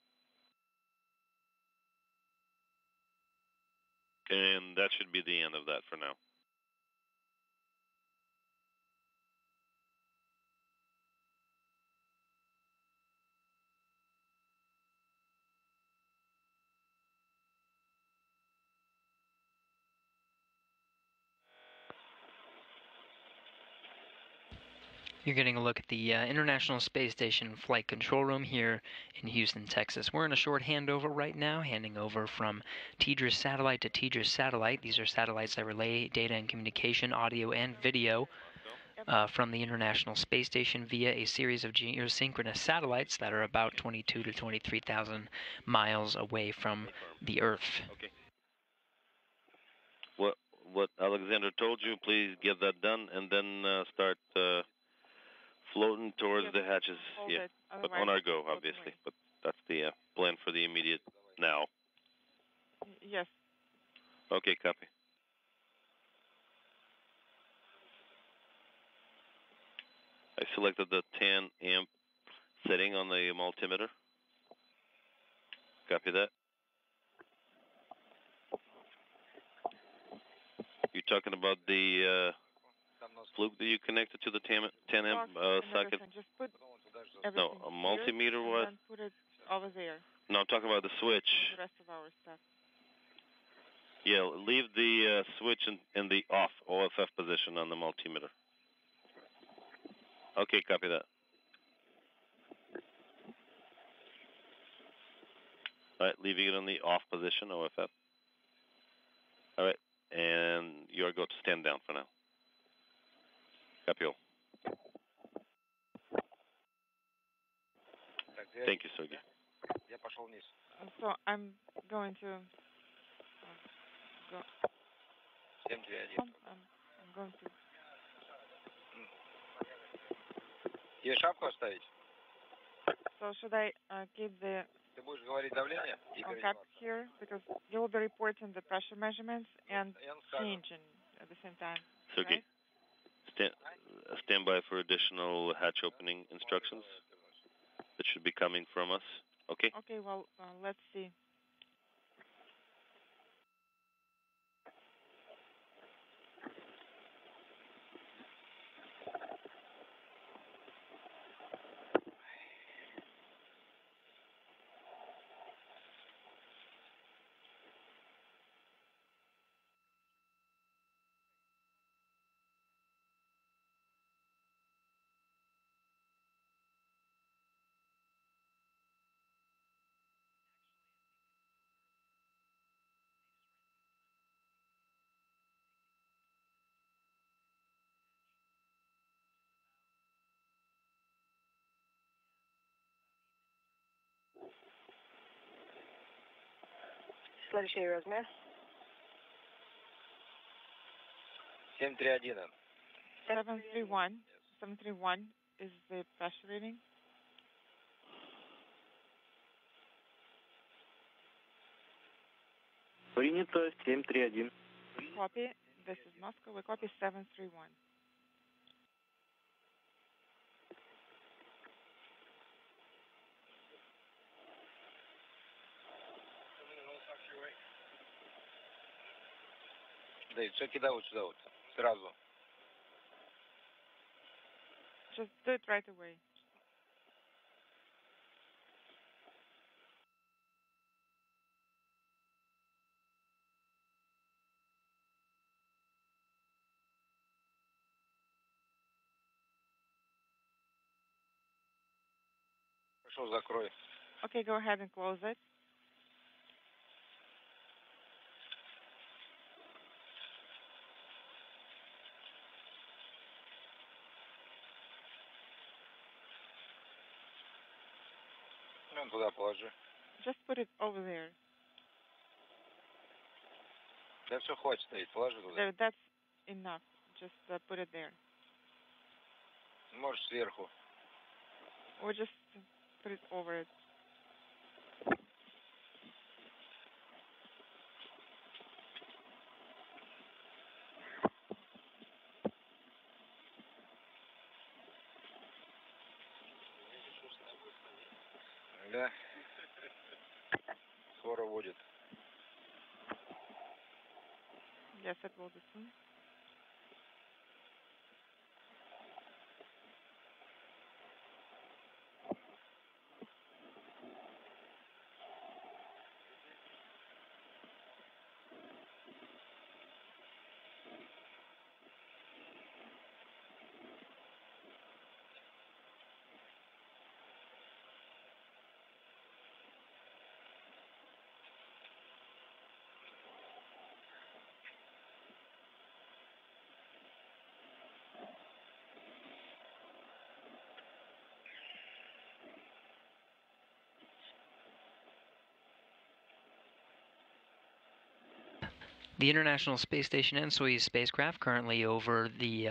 And that should be the end of that for now. You're getting a look at the International Space Station Flight Control Room here in Houston, Texas. We're in a short handover right now, handing over from TDRS satellite to TDRS satellite. These are satellites that relay data and communication, audio and video from the International Space Station via a series of geosynchronous satellites that are about 22 to 23,000 miles away from the Earth. Okay. What Alexander told you, please get that done and then start floating towards the hatches. Yeah, but on our go, obviously. But that's the plan for the immediate now. Yes. Okay, copy. I selected the 10 amp setting on the multimeter. Copy that. You're talking about the fluke that you connected to the 10 amp socket? Just put no, a multimeter what? And put it over there. No, I'm talking about the switch. The rest of our stuff. Yeah, leave the switch in the off OFF position on the multimeter. Okay, copy that. All right, leaving it on the off position, OFF. All right, and you are going to stand down for now. Copy all. Thank you, Sergey. So I'm going to go. I'm going to. Тебе шапку оставить? So should I keep the Ты будешь говорить давление и cap here because you will be reporting the pressure measurements and changing at the same time. Sergey, right? Stand by for additional hatch opening instructions that should be coming from us. Okay? Okay, well, let's see. Следующий размер. 731. 731. 731 is the pressure reading. Принято 731. Copy. This is Moscow. We copy 731. Дэйв, check it out сюда вот. Сразу. Just do it right away. Хорошо, закрой. Okay, go ahead and close it. Ну, туда положи. Just put it over there. Да все, хватит стоит, положи туда. There, that's enough. Just put it there. Можешь сверху. Or just put it over it. Да. Скоро будет. Yes, it will be soon. The International Space Station and Soyuz spacecraft currently over the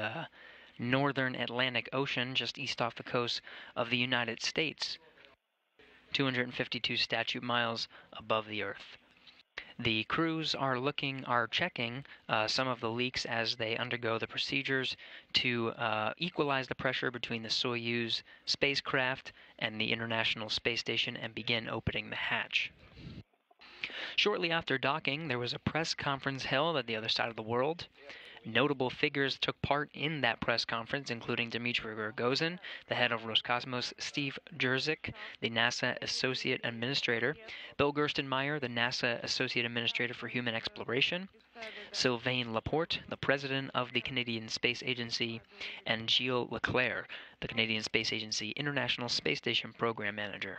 northern Atlantic Ocean, just east off the coast of the United States, 252 statute miles above the Earth. The crews are checking some of the leaks as they undergo the procedures to equalize the pressure between the Soyuz spacecraft and the International Space Station and begin opening the hatch. Shortly after docking, there was a press conference held at the other side of the world. Notable figures took part in that press conference, including Dmitry Rogozin, the head of Roscosmos, Steve Jurczyk, the NASA Associate Administrator, Bill Gerstenmaier, the NASA Associate Administrator for Human Exploration, Sylvain Laporte, the President of the Canadian Space Agency, and Gilles Leclerc, the Canadian Space Agency International Space Station Program Manager.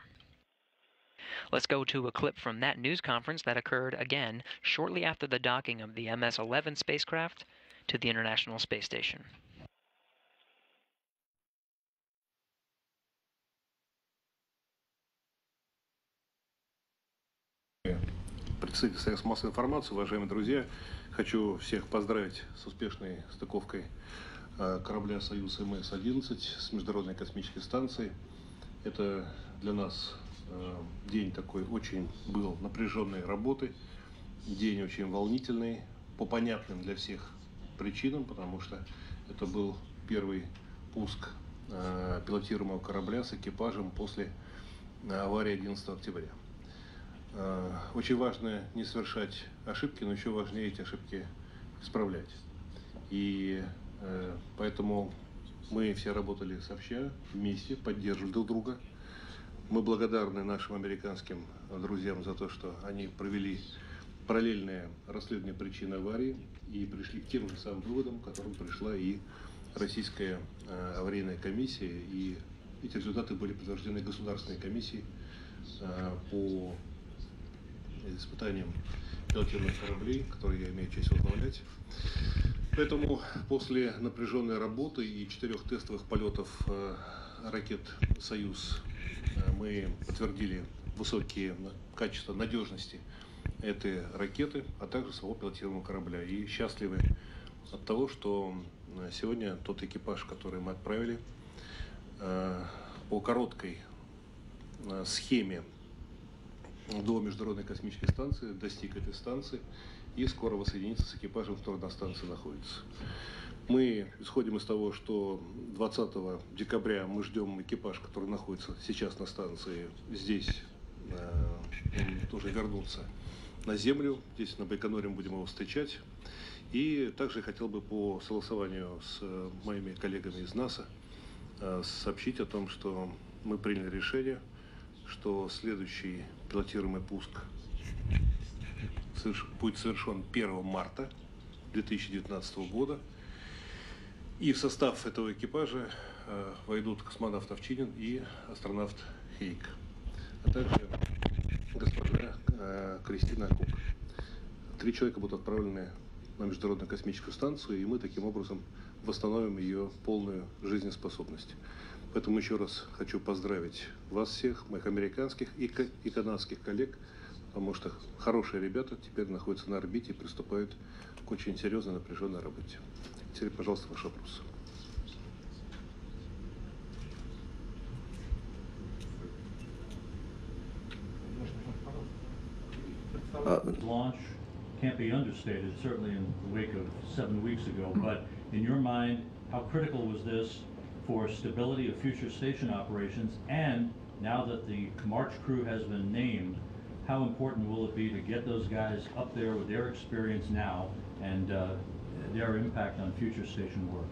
Let's go to a clip from that news conference that occurred again shortly after the docking of the MS-11 spacecraft to the International Space Station. Представитель средств массовой информации, уважаемые друзья, хочу всех поздравить с успешной стыковкой корабля «Союз МС-11» с Международной космической станцией. Это для нас день такой очень был напряженной работы, день очень волнительный, по понятным для всех причинам, потому что это был первый пуск пилотируемого корабля с экипажем после аварии 11 октября. Очень важно не совершать ошибки, но еще важнее эти ошибки исправлять. И поэтому мы все работали сообща, вместе, поддерживали друг друга. Мы благодарны нашим американским друзьям за то, что они провели параллельное расследование причин аварии и пришли к тем же самым выводам, к которым пришла и Российская аварийная комиссия. И эти результаты были подтверждены Государственной комиссией по испытаниям пилотируемых кораблей, которые я имею честь возглавлять. Поэтому после напряженной работы и 4 тестовых полетов ракет «Союз» мы подтвердили высокие качества надежности этой ракеты, а также самого пилотируемого корабля. И счастливы от того, что сегодня тот экипаж, который мы отправили, по короткой схеме до Международной космической станции достиг этой станции и скоро воссоединится с экипажем, который на станции находится. Мы исходим из того, что 20 декабря мы ждем экипаж, который находится сейчас на станции здесь, он тоже вернуться на Землю. Здесь на Байконуре мы будем его встречать. И также хотел бы по согласованию с моими коллегами из НАСА сообщить о том, что мы приняли решение, что следующий пилотируемый пуск будет совершен 1 марта 2019 года. И в состав этого экипажа войдут космонавт Овчинин и астронавт Хейк, а также госпожа Кристина Кук. 3 человека будут отправлены на Международную космическую станцию, и мы таким образом восстановим ее полную жизнеспособность. Поэтому еще раз хочу поздравить вас всех, моих американских и канадских коллег, потому что хорошие ребята теперь находятся на орбите и приступают к очень серьезной напряженной работе. Теперь, пожалуйста, ваш вопрос. Launch can't be understated, certainly in the wake of 7 weeks ago, but in your mind, how critical was this for stability of future station operations? And now that the March crew has been named, how important will it be to get those guys up there with their experience now and their impact on future station work?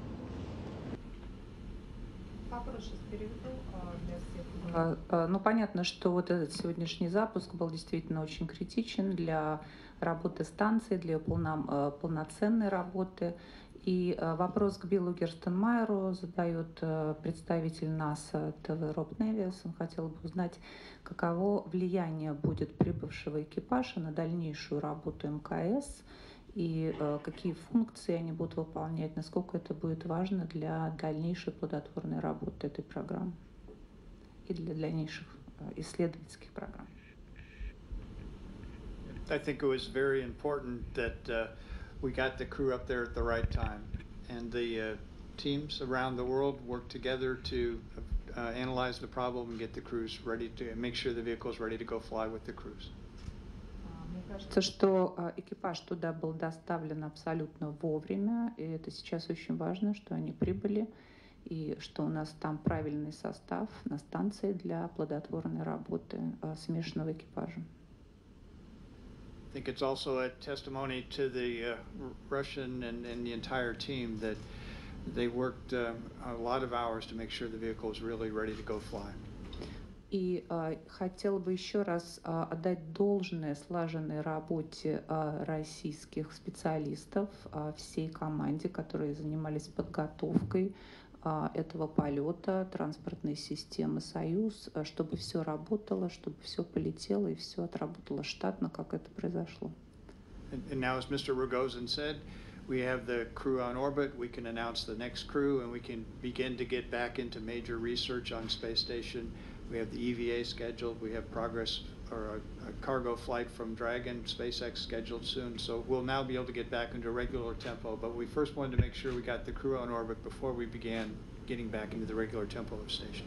Ну, понятно, что вот этот сегодняшний запуск был действительно очень критичен для работы станции, для полноценной работы. И вопрос к Биллу Герстенмайеру задает представитель НАСА ТВ Роб Невис. Он хотел бы узнать, каково влияние будет прибывшего экипажа на дальнейшую работу МКС и какие функции они будут выполнять, насколько это будет важно для дальнейшей плодотворной работы этой программы и для дальнейших исследовательских программ. I think it was very important that we got the crew up there at the right time, and the teams around the world worked together to analyze the problem and get the crews ready to make sure the vehicle is ready to go fly with the crews. Мне кажется, что экипаж туда был доставлен абсолютно вовремя, и это сейчас очень важно, что они прибыли, и что у нас там правильный состав на станции для плодотворной работы смешанного экипажа. I think it's also a testimony to the Russian and the entire team that they worked a lot of hours to make sure the vehicle is really ready to go fly. И хотел бы еще раз отдать должное слаженной работе российских специалистов, всей команде, которые занимались подготовкой этого полета, транспортной системы «Союз», чтобы все работало, чтобы все полетело и все отработало штатно, как это произошло. And now, as Mr. Rogozin said, we have the crew on orbit, we can announce the next crew, and we can begin to get back into major research on space station. We have the EVA scheduled, we have progress or a cargo flight from Dragon, SpaceX scheduled soon, so we'll now be able to get back into regular tempo, but we first wanted to make sure we got the crew on orbit before we began getting back into the regular tempo of station.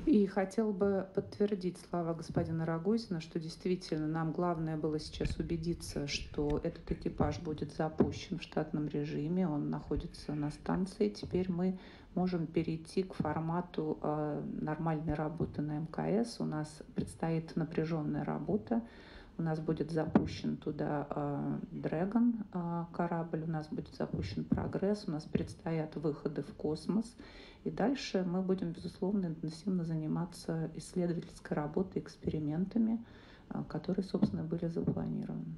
И хотел бы подтвердить слова господина Рогозина, что действительно нам главное было сейчас убедиться, что этот экипаж будет запущен в штатном режиме, он находится на станции. Теперь мы можем перейти к формату нормальной работы на МКС. У нас предстоит напряженная работа. У нас будет запущен туда Dragon корабль, у нас будет запущен Прогресс, у нас предстоят выходы в космос. И дальше мы будем, безусловно, интенсивно заниматься исследовательской работой, экспериментами, которые, собственно, были запланированы.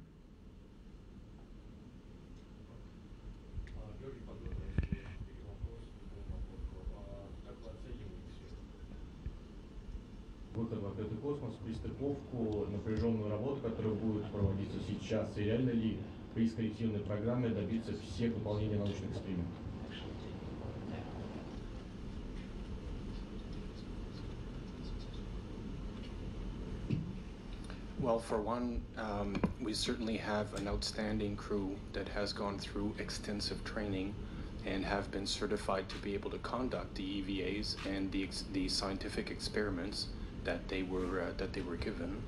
Выход в открытый космос, пристыковку, напряженную работу, которая будет проводиться сейчас, и реально ли при скоррективной программе добиться всех выполнения научных экспериментов? Well, for one, we certainly have an outstanding crew that has gone through extensive training and have been certified to be able to conduct the EVAs and the scientific experiments that they were given.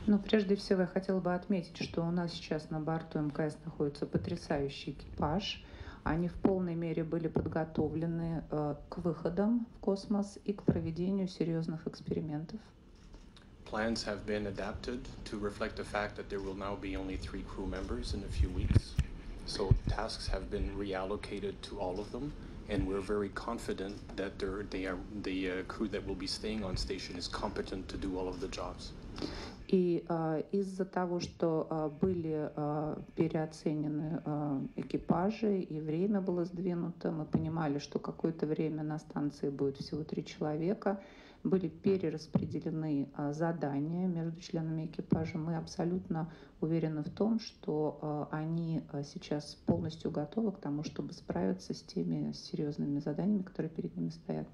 Но прежде всего я хотела бы отметить, что у нас сейчас на борту МКС находится потрясающий экипаж. Они в полной мере были подготовлены к выходам в космос и к проведению серьезных экспериментов. Plans have been adapted to reflect the fact that there will now be only 3 crew members in a few weeks. So tasks have been reallocated to all of them, and we're very confident that the crew that will be staying on station is competent to do all of the jobs. И из-за того, что были переоценены экипажи и время было сдвинуто, мы понимали, что какое-то время на станции будет всего 3 человека, были перераспределены задания между членами экипажа. Мы абсолютно уверены в том, что они сейчас полностью готовы к тому, чтобы справиться с теми серьезными заданиями, которые перед ними стоят.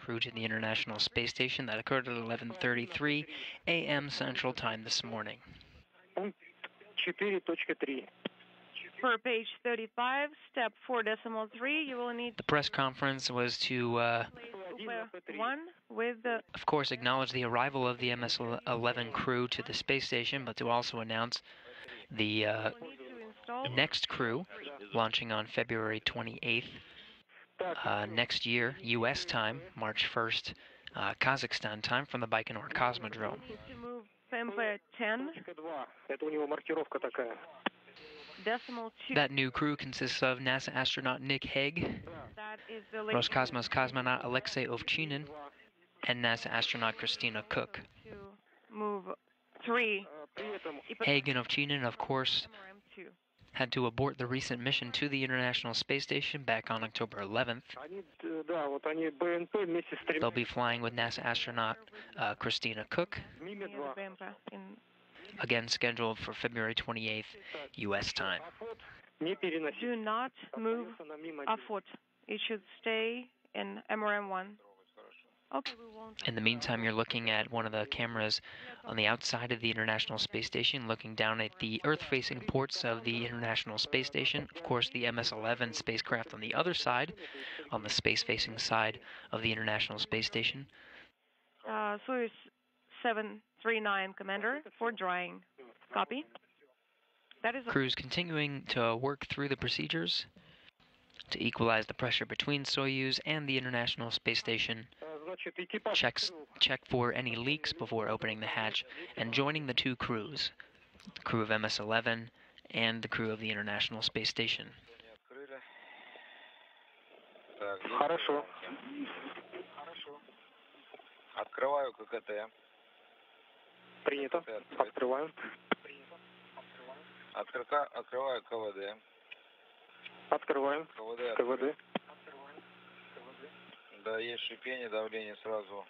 Crew to the International Space Station that occurred at 11:33 a.m. Central Time this morning. For page 35, step 4.3, you will need The press conference was to, of course, acknowledge the arrival of the MS-11 crew to the space station, but to also announce the next crew launching on February 28th. Next year, U.S. time, March 1st, Kazakhstan time, from the Baikonur Cosmodrome. To move PMP 10. That new crew consists of NASA astronaut Nick Hague, Roscosmos cosmonaut Alexei Ovchinin, and NASA astronaut Christina Cook. To move 3. Hague and Ovchinin, of course, had to abort the recent mission to the International Space Station back on October 11th. They'll be flying with NASA astronaut Christina Cook, again scheduled for February 28th, U.S. time. Do not move afoot. It should stay in MRM-1. Okay, we won't. In the meantime, you're looking at one of the cameras on the outside of the International Space Station, looking down at the Earth-facing ports of the International Space Station. Of course, the MS-11 spacecraft on the other side, on the space-facing side of the International Space Station. Soyuz 739, Commander, for drying. Copy. That is. Crew's continuing to work through the procedures to equalize the pressure between Soyuz and the International Space Station. Check for any leaks before opening the hatch and joining the 2 crews, the crew of MS-11 and the crew of the International Space Station. Хорошо. Открываю ККТ. Принято. Открываю. Открываю КВД. Открываем. КВД. Да, есть шипение, давление сразу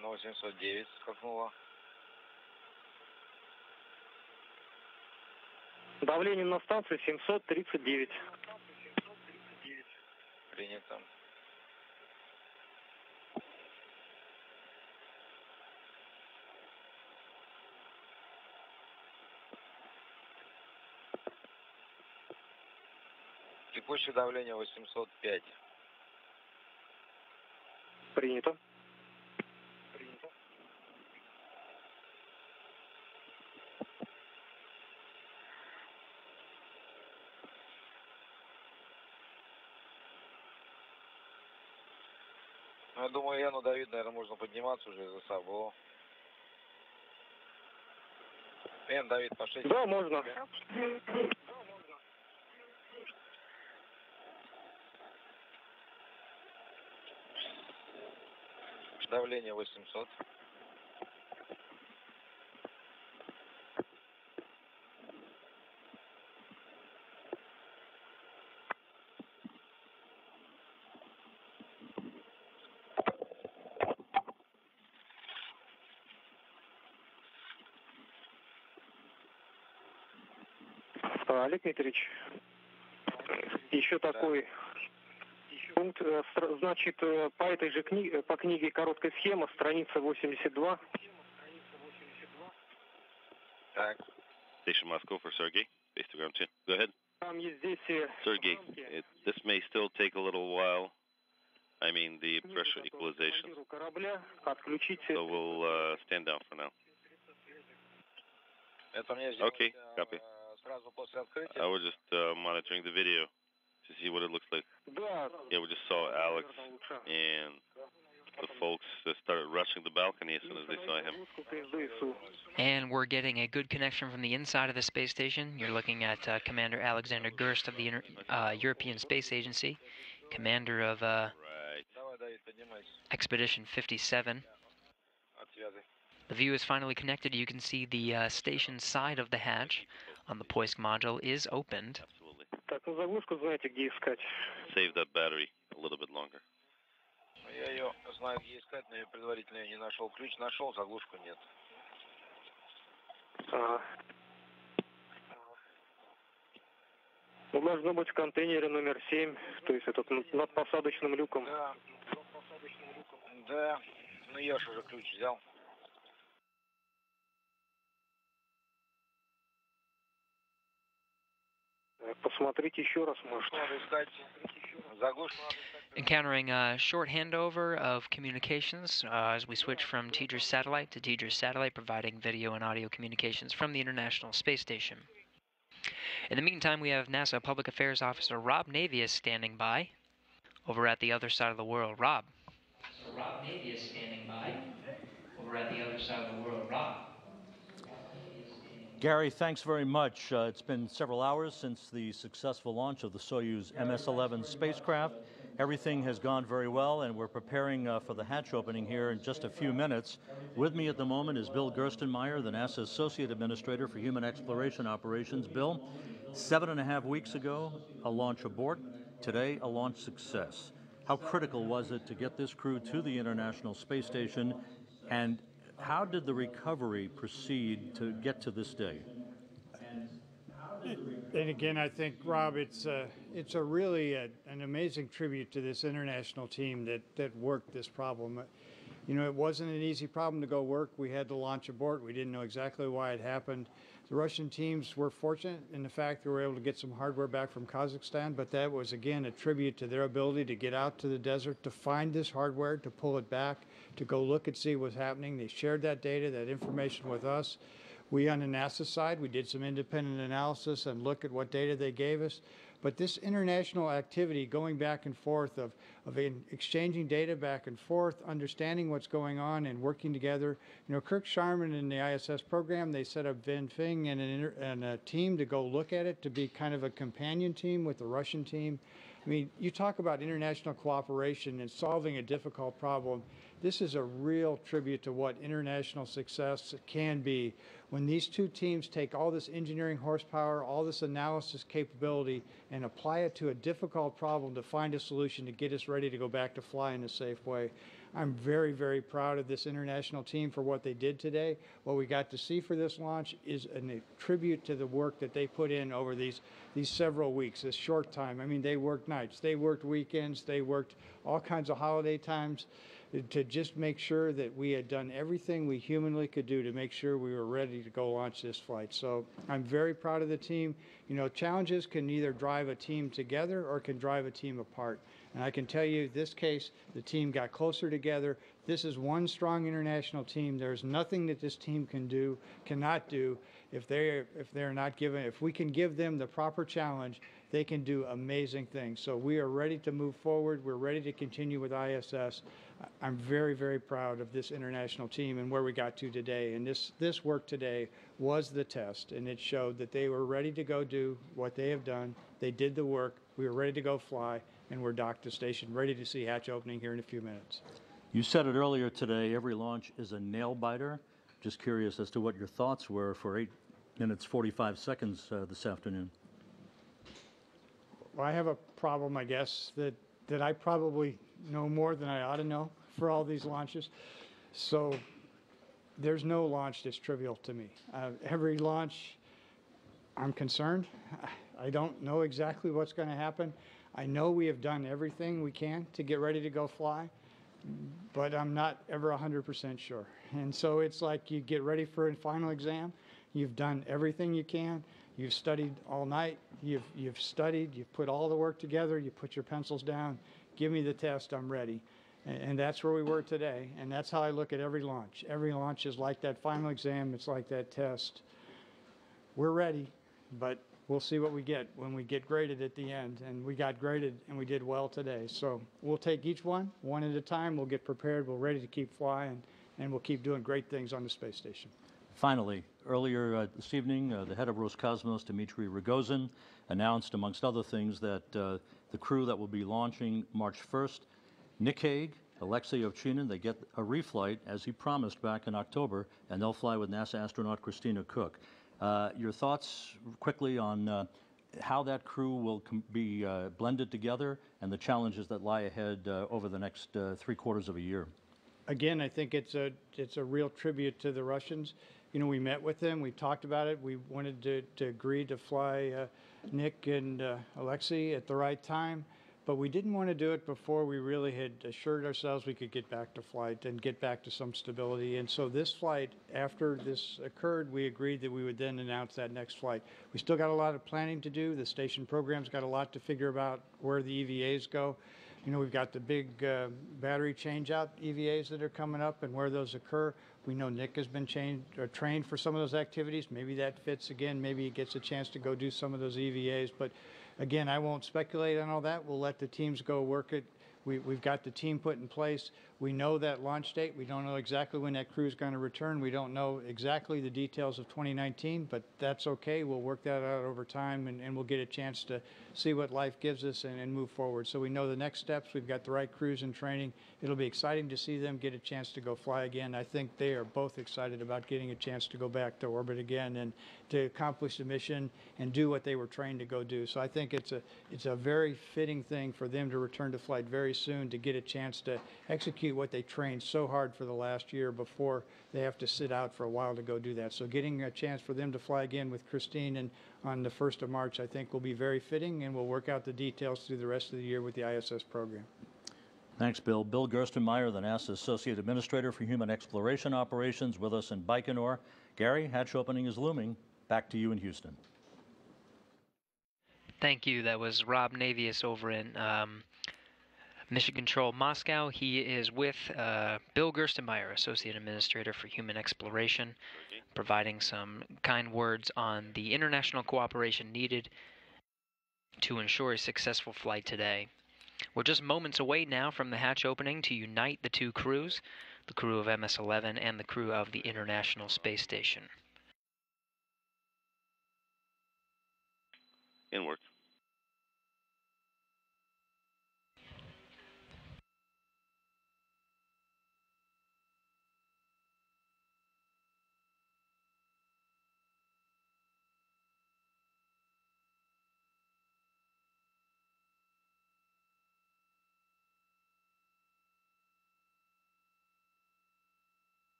на 809 скакнуло. Давление на станции 739. Принято. Текущее давление 805. Принято. Ну, я думаю, Яну Давид, наверное, можно подниматься уже из-за САБО. Ян, Давид, пошли. Да, можно. Давление 800. Олег Дмитриевич, еще такой пункт, значит, по этой же книге, по книге «Короткая схема», страница 82. Так. Station Moscow for Sergey, base to ground 2. Go ahead. Там есть здесь... Sergey, this may still take a little while. I mean, the pressure equalization. So we'll stand down for now. Okay, copy. I was just monitoring the video to see what it looks like. Yeah, we just saw Alex, and the folks started rushing the balcony as soon as they saw him. And we're getting a good connection from the inside of the space station. You're looking at Commander Alexander Gerst of the European Space Agency, commander of Expedition 57. The view is finally connected. You can see the station side of the hatch on the Poisk module is opened. Save that battery a little bit longer. Я ее знаю, где искать, но я предварительно ее не нашел. Ключ нашел, заглушку нет. Ну, должно быть в контейнере номер 7, то есть этот над посадочным люком. Да, да, ну я же уже ключ взял. Посмотрите еще раз, может. Надо искать заглушку. Encountering a short handover of communications as we switch from Tedra's satellite to Tedra's satellite, providing video and audio communications from the International Space Station. In the meantime, we have NASA Public Affairs Officer Rob Navius standing by over at the other side of the world. Rob. Rob Navius standing by over at the other side of the world. Rob. Gary, thanks very much. It's been several hours since the successful launch of the Soyuz MS-11 spacecraft. Everything has gone very well, and we're preparing for the hatch opening here in just a few minutes. With me at the moment is Bill Gerstenmaier, the NASA Associate Administrator for Human Exploration Operations. Bill, 7.5 weeks ago, a launch abort. Today, a launch success. How critical was it to get this crew to the International Space Station, and how did the recovery proceed to get to this day? And again, I think, Rob, it's a really an amazing tribute to this international team that worked this problem. You know, it wasn't an easy problem to go work. We had to launch abort. We didn't know exactly why it happened. The Russian teams were fortunate in the fact they were able to get some hardware back from Kazakhstan, but that was, again, a tribute to their ability to get out to the desert, to find this hardware, to pull it back, to go look and see what's happening. They shared that data, that information with us. We, on the NASA side, we did some independent analysis and look at what data they gave us. But this international activity going back and forth of exchanging data back and forth, understanding what's going on and working together. You know, Kirk Sharman in the ISS program, they set up Vin Fing and a team to go look at it, to be kind of a companion team with the Russian team. I mean, you talk about international cooperation and solving a difficult problem. This is a real tribute to what international success can be when these two teams take all this engineering horsepower, all this analysis capability, and apply it to a difficult problem to find a solution to get us ready to go back to fly in a safe way. I'm very, very proud of this international team for what they did today. What we got to see for this launch is a tribute to the work that they put in over these several weeks, this short time. I mean, they worked nights, they worked weekends, they worked all kinds of holiday times to just make sure that we had done everything we humanly could do to make sure we were ready to go launch this flight. So I'm very proud of the team. You know, challenges can either drive a team together or can drive a team apart. And I can tell you, this case, the team got closer together. This is one strong international team. There's nothing that this team cannot do if they're not given. If we can give them the proper challenge, they can do amazing things. So we are ready to move forward. We're ready to continue with ISS. I'm very, very proud of this international team and where we got to today. And this work today was the test, and it showed that they were ready to go do what they have done. They did the work. We were ready to go fly, and we're docked to station, ready to see hatch opening here in a few minutes. You said it earlier today, every launch is a nail-biter. Just curious as to what your thoughts were for 8 minutes, 45 seconds this afternoon. Well, I have a problem, I guess, that I probably know more than I ought to know for all these launches. So there's no launch that's trivial to me. Every launch I'm concerned. I don't know exactly what's going to happen. I know we have done everything we can to get ready to go fly, but I'm not ever 100% sure. And so it's like you get ready for a final exam. You've done everything you can. You've studied all night. You've studied. You've put all the work together. You put your pencils down. Give me the test. I'm ready. And that's where we were today. And that's how I look at every launch. Every launch is like that final exam. It's like that test. We're ready, but we'll see what we get when we get graded at the end. And we got graded, and we did well today. So we'll take each one at a time. We'll get prepared. We're ready to keep flying, and we'll keep doing great things on the space station. Finally, earlier this evening, the head of Roscosmos, Dmitry Rogozin, announced, amongst other things, that the crew that will be launching March 1st, Nick Hague, Alexei Ovchinin, they get a reflight, as he promised back in October, and they'll fly with NASA astronaut Christina Koch. Your thoughts quickly on how that crew will be blended together and the challenges that lie ahead over the next 3/4 of a year? Again, I think it's a real tribute to the Russians. You know, we met with them. We talked about it. We wanted to agree to fly Nick and Alexei at the right time, but we didn't want to do it before we really had assured ourselves we could get back to flight and get back to some stability. And so this flight, after this occurred, we agreed that we would then announce that next flight. We still got a lot of planning to do. The station program's got a lot to figure about where the EVAs go. You know, we've got the big battery change-out EVAs that are coming up and where those occur. We know Nick has been trained for some of those activities. Maybe that fits again. Maybe he gets a chance to go do some of those EVAs. But again, I won't speculate on all that. We'll let the teams go work it. We've got the team put in place. We know that launch date. We don't know exactly when that crew is going to return. We don't know exactly the details of 2019, but that's okay. We'll work that out over time, and we'll get a chance to see what life gives us and move forward. So we know the next steps. We've got the right crews in training. It'll be exciting to see them get a chance to go fly again. I think they are both excited about getting a chance to go back to orbit again and to accomplish the mission and do what they were trained to go do. So I think it's a very fitting thing for them to return to flight very soon, to get a chance to execute what they trained so hard for the last year before they have to sit out for a while to go do that. So getting a chance for them to fly again with Christine and on the 1st of March, I think will be very fitting, and we'll work out the details through the rest of the year with the ISS program. Thanks, Bill. Bill Gerstenmaier, the NASA Associate Administrator for Human Exploration Operations, with us in Baikonur. Gary, hatch opening is looming. Back to you in Houston. Thank you. That was Rob Navius over in Mission Control Moscow. He is with Bill Gerstenmaier, Associate Administrator for Human Exploration, providing some kind words on the international cooperation needed to ensure a successful flight today. We're just moments away now from the hatch opening to unite the two crews, the crew of MS-11 and the crew of the International Space Station. Inward.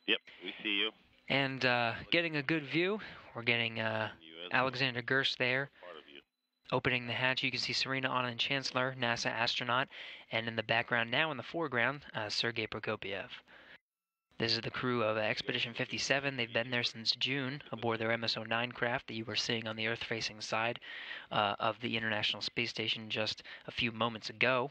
Yep, we see you. And getting a good view, we're getting Alexander Gerst there. Opening the hatch, you can see Serena Anand Chancellor, NASA astronaut, and in the background now in the foreground, Sergei Prokopyev. This is the crew of Expedition 57. They've been there since June aboard their MS-09 craft that you were seeing on the Earth-facing side of the International Space Station just a few moments ago.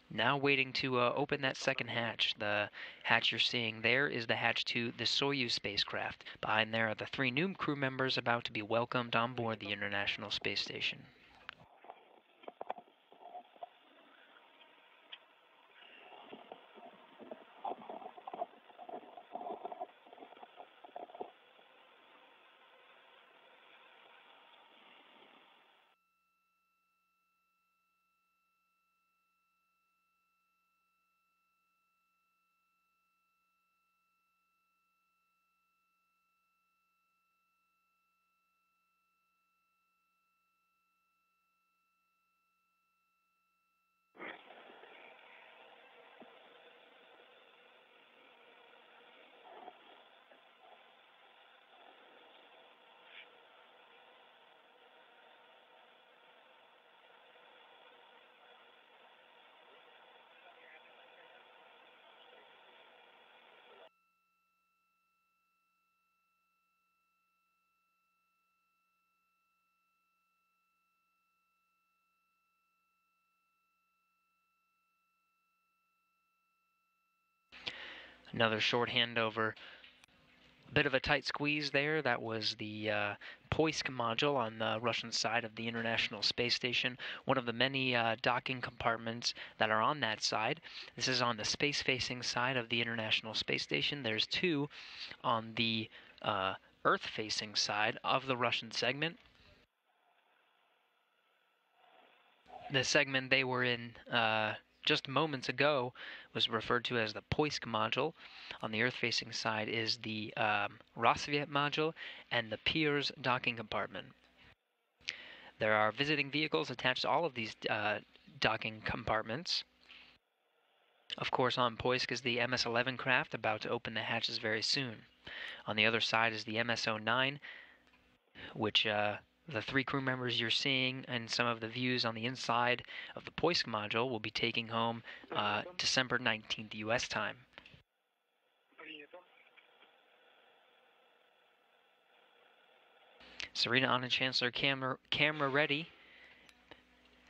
Now waiting to open that second hatch. The hatch you're seeing there is the hatch to the Soyuz spacecraft. Behind there are the 3 new crew members about to be welcomed on board the International Space Station. Another short handover. Bit of a tight squeeze there. That was the Poisk module on the Russian side of the International Space Station, one of the many docking compartments that are on that side. This is on the space-facing side of the International Space Station. There's two on the Earth-facing side of the Russian segment. The segment they were in just moments ago was referred to as the Poisk module. On the Earth-facing side is the Rassvet module and the Pirs docking compartment. There are visiting vehicles attached to all of these docking compartments. Of course, on Poisk is the MS-11 craft, about to open the hatches very soon. On the other side is the MS-09, which the three crew members you're seeing and some of the views on the inside of the Poisk module will be taking home December 19th U.S. time. Serena on and Chancellor camera ready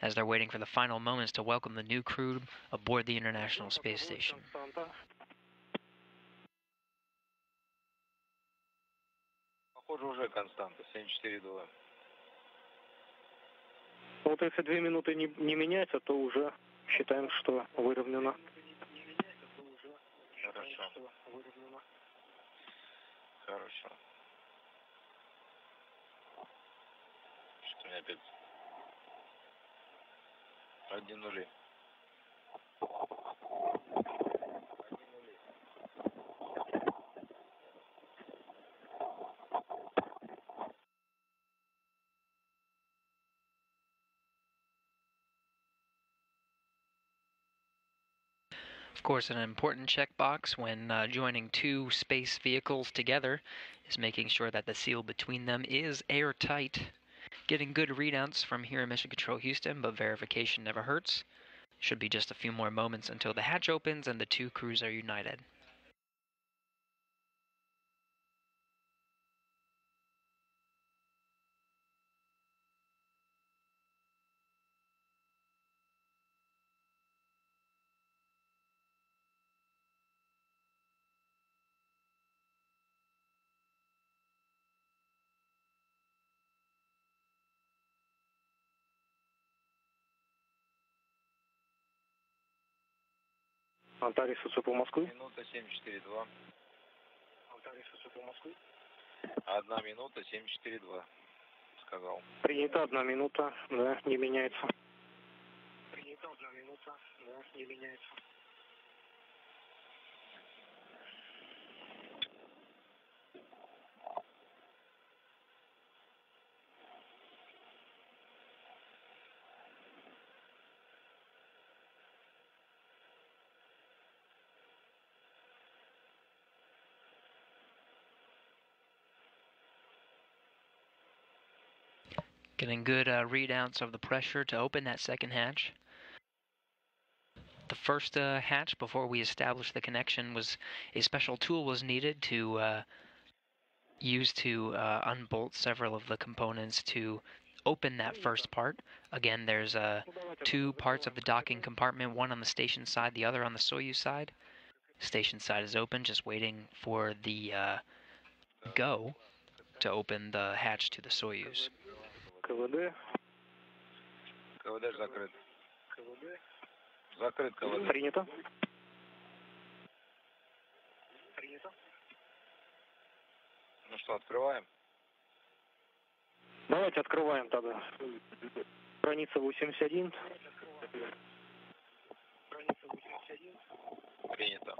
as they're waiting for the final moments to welcome the new crew aboard the International Space Station. Похоже, уже константа, 74,2. Вот если 2 минуты не меняется, то уже считаем, что выровнено. Хорошо. Хорошо. Что у меня опять? 1-0. Of course, an important checkbox when joining two space vehicles together is making sure that the seal between them is airtight. Getting good readouts from here in Mission Control Houston, but verification never hurts. Should be just a few more moments until the hatch opens and the two crews are united. Антарис УЦП Москвы. Минута 74,2. Антарис УЦП Москвы. 1 минута 74,2. Сказал. Принято 1 минута, да, не меняется. Принято 1 минута, да, не меняется. Getting good readouts of the pressure to open that second hatch. The first hatch, before we established the connection, was a special tool was needed to use to unbolt several of the components to open that first part. Again, there's two parts of the docking compartment, one on the station side, the other on the Soyuz side. Station side is open, just waiting for the go to open the hatch to the Soyuz. КВД. КВД закрыт. Закрыт КВД. Принято. Принято. Ну что, открываем? Давайте открываем тогда. Страница 81. Страница 81. Принято.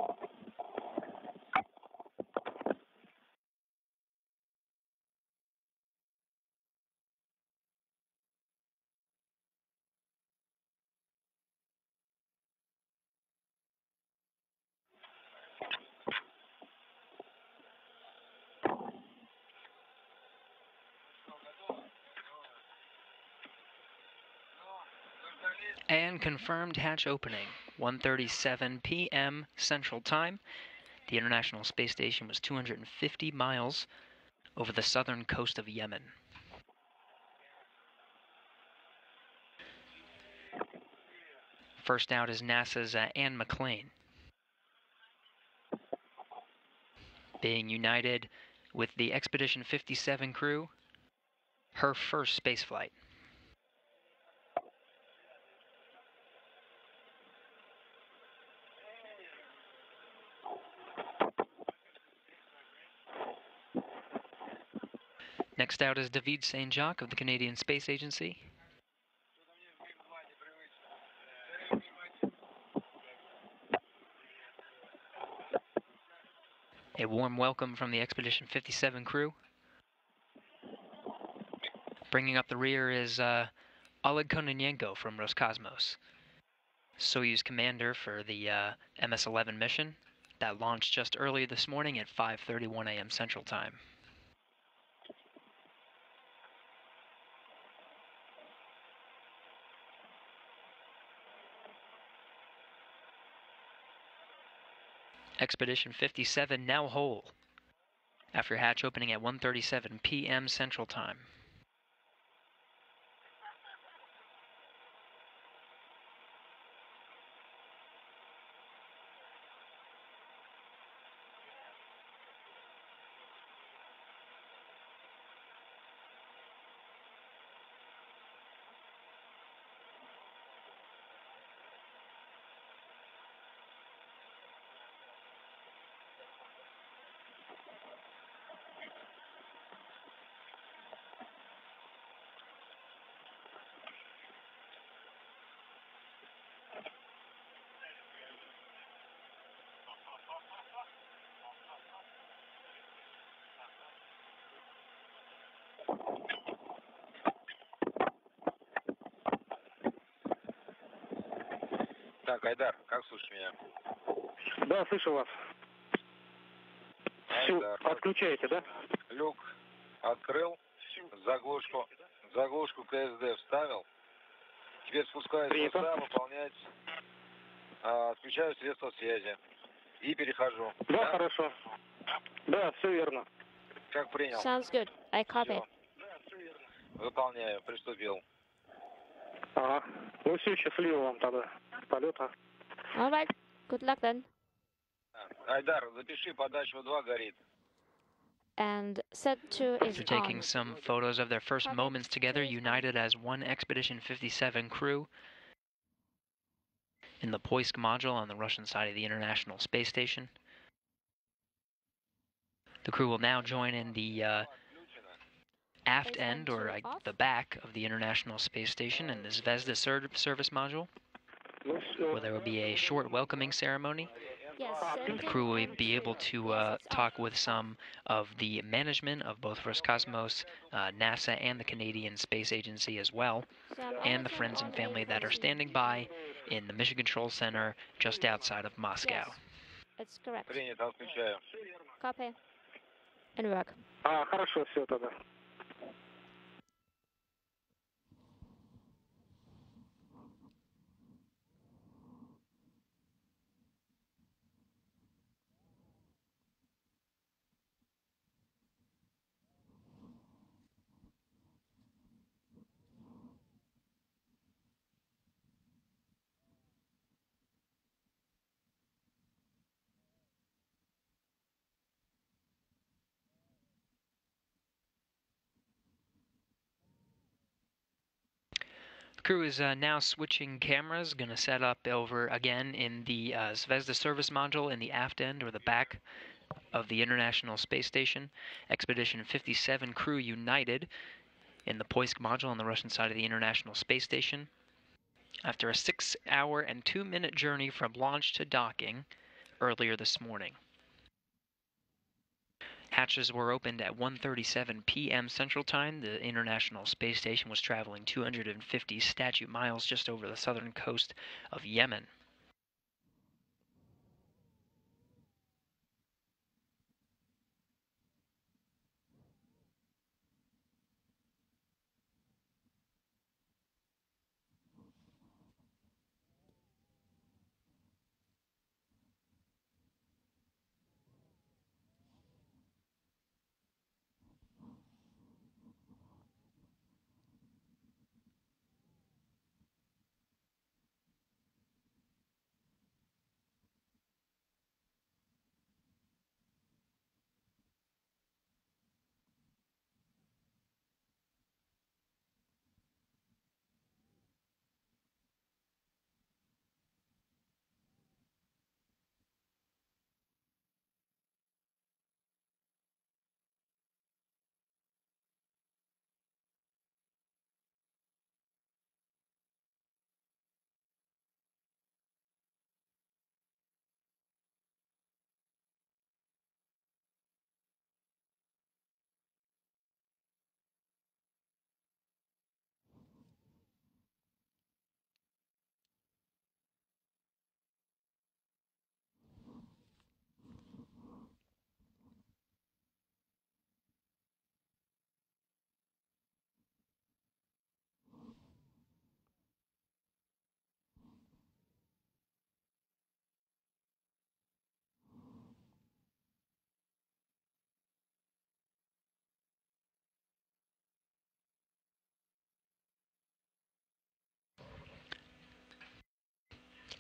And confirmed hatch opening, 1:37 p.m. Central Time. The International Space Station was 250 miles over the southern coast of Yemen. First out is NASA's Anne McClain. being united with the Expedition 57 crew, her first spaceflight. Next out is David Saint-Jacques of the Canadian Space Agency. A warm welcome from the Expedition 57 crew. Bringing up the rear is Oleg Kononenko from Roscosmos, Soyuz commander for the MS-11 mission that launched just early this morning at 5:31 a.m. Central Time. Expedition 57 now whole after hatch opening at 1:37 p.m. Central Time. Так, Айдар, как слышишь меня? Да, слышу вас. Все, отключаете, да? Люк открыл, заглушку КСД вставил. Теперь спускаюсь в носа, выполнять, отключаю средства связи и перехожу. Да, хорошо. Да, все верно. Как принял? Sounds good. I copy. Выполняю, приступил. Ага. Ну все, счастливо вам тогда полета. All right. Good luck then. Айдар, запиши, подача 2 горит. And set 2 is After taking on. some photos of their first moments together, united as one Expedition 57 crew in the Poisk module on the Russian side of the International Space Station. The crew will now join in the aft end, or the back of the International Space Station in the Zvezda service module, where there will be a short welcoming ceremony. And the crew will be able to talk with some of the management of both Roscosmos, NASA, and the Canadian Space Agency as well, and the friends and family that are standing by in the Mission Control Center just outside of Moscow. It's correct. Принято, отключаю. Copy. And work. Хорошо, все тогда. The crew is now switching cameras, going to set up over again in the Zvezda service module in the aft end or the back of the International Space Station. Expedition 57 crew united in the Poisk module on the Russian side of the International Space Station. After a 6-hour and 2-minute journey from launch to docking earlier this morning. Hatches were opened at 1:37 p.m. Central Time. The International Space Station was traveling 250 statute miles just over the southern coast of Yemen.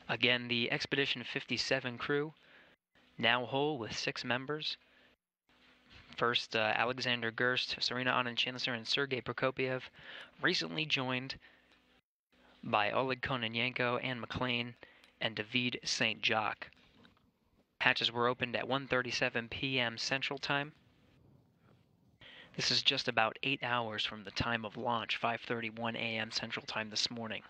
Again, the Expedition 57 crew, now whole with 6 members. First, Alexander Gerst, Serena Anand-Chancellor, and Sergei Prokopiev, recently joined by Oleg Kononenko and McClain and David Saint-Jacques. Hatches were opened at 1:37 p.m. Central Time. This is just about 8 hours from the time of launch, 5:31 a.m. Central Time this morning.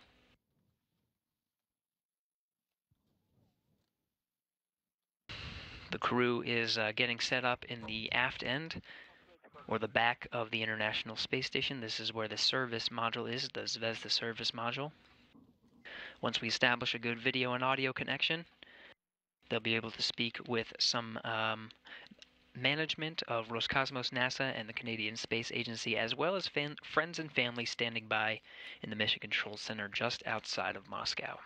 The crew is getting set up in the aft end, or the back of the International Space Station. This is where the service module is, the Zvezda service module. Once we establish a good video and audio connection, they'll be able to speak with some management of Roscosmos, NASA, and the Canadian Space Agency, as well as friends and family standing by in the Mission Control Center just outside of Moscow.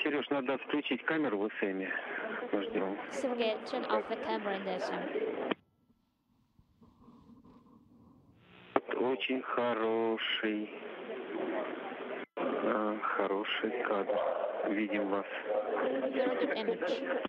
Сереж, надо включить камеру в СМе. Ждем. Sergey, turn off the camera in the SM. Очень хороший. Хороший кадр. Видим вас. Very good image.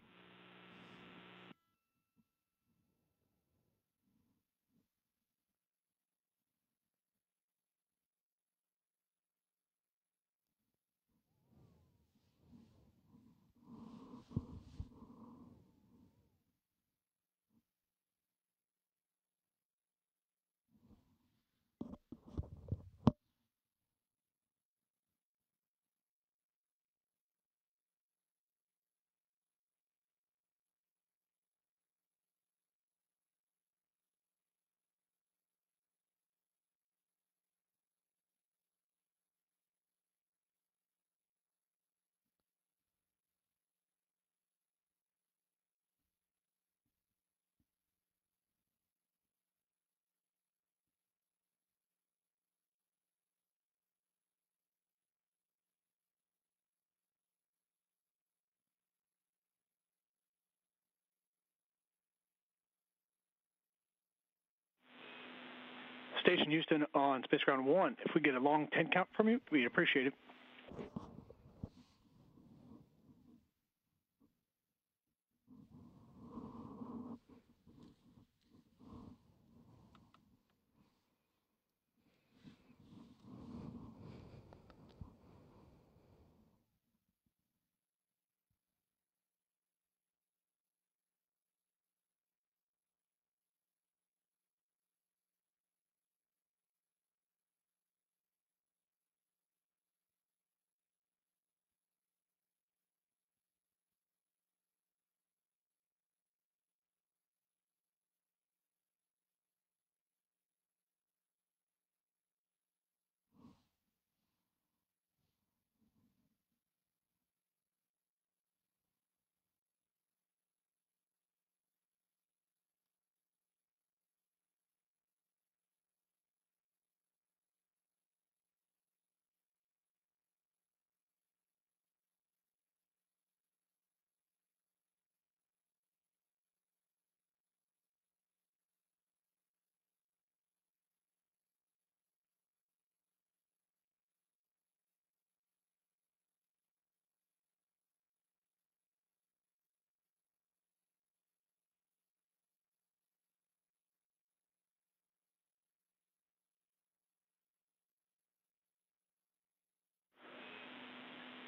Station Houston on Space Ground 1. If we get a long 10 count from you, we'd appreciate it.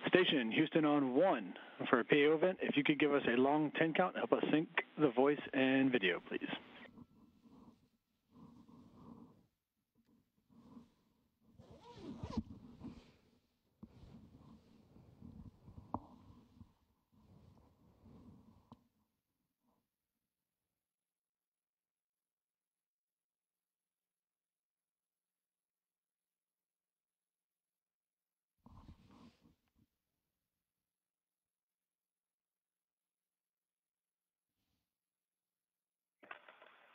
Station Houston on 1 for a PAO event. If you could give us a long 10 count, help us sync the voice and video, please.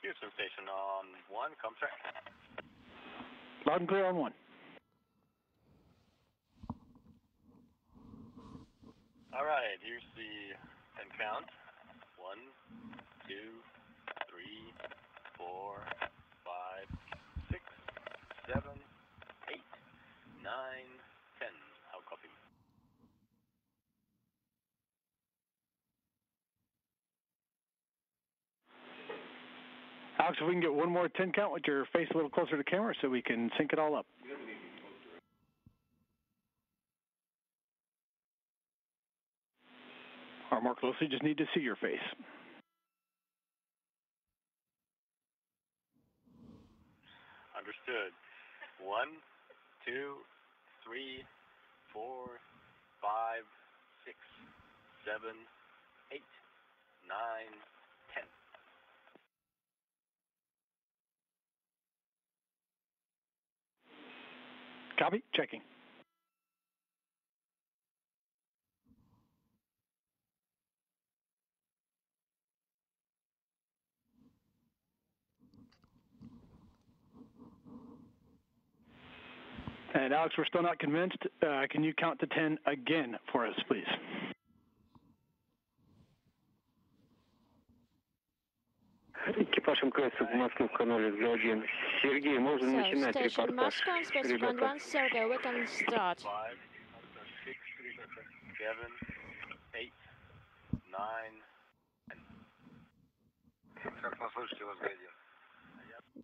Houston Station on 1, come check. Loud and clear on 1. All right, here's the 10 count. 1, 2, 3, 4, 5, 6, 7, 8, 9, 10. How copy? Alex, if we can get one more 10 count with your face a little closer to the camera so we can sync it all up. Or more closely, just need to see your face. Understood. 1, 2, 3, 4, 5, 6, 7, 8, 9, 10. Copy. Checking. And Alex, we're still not convinced. Can you count to 10 again for us, please? Экипаж МКС в Москву, канале 1. Сергей, можно начинать Station репортаж. Moscow, Space Ground 1, Sergei, we can start. 5, 6, 7, 8, 9, 10. Как нас слышите, господин?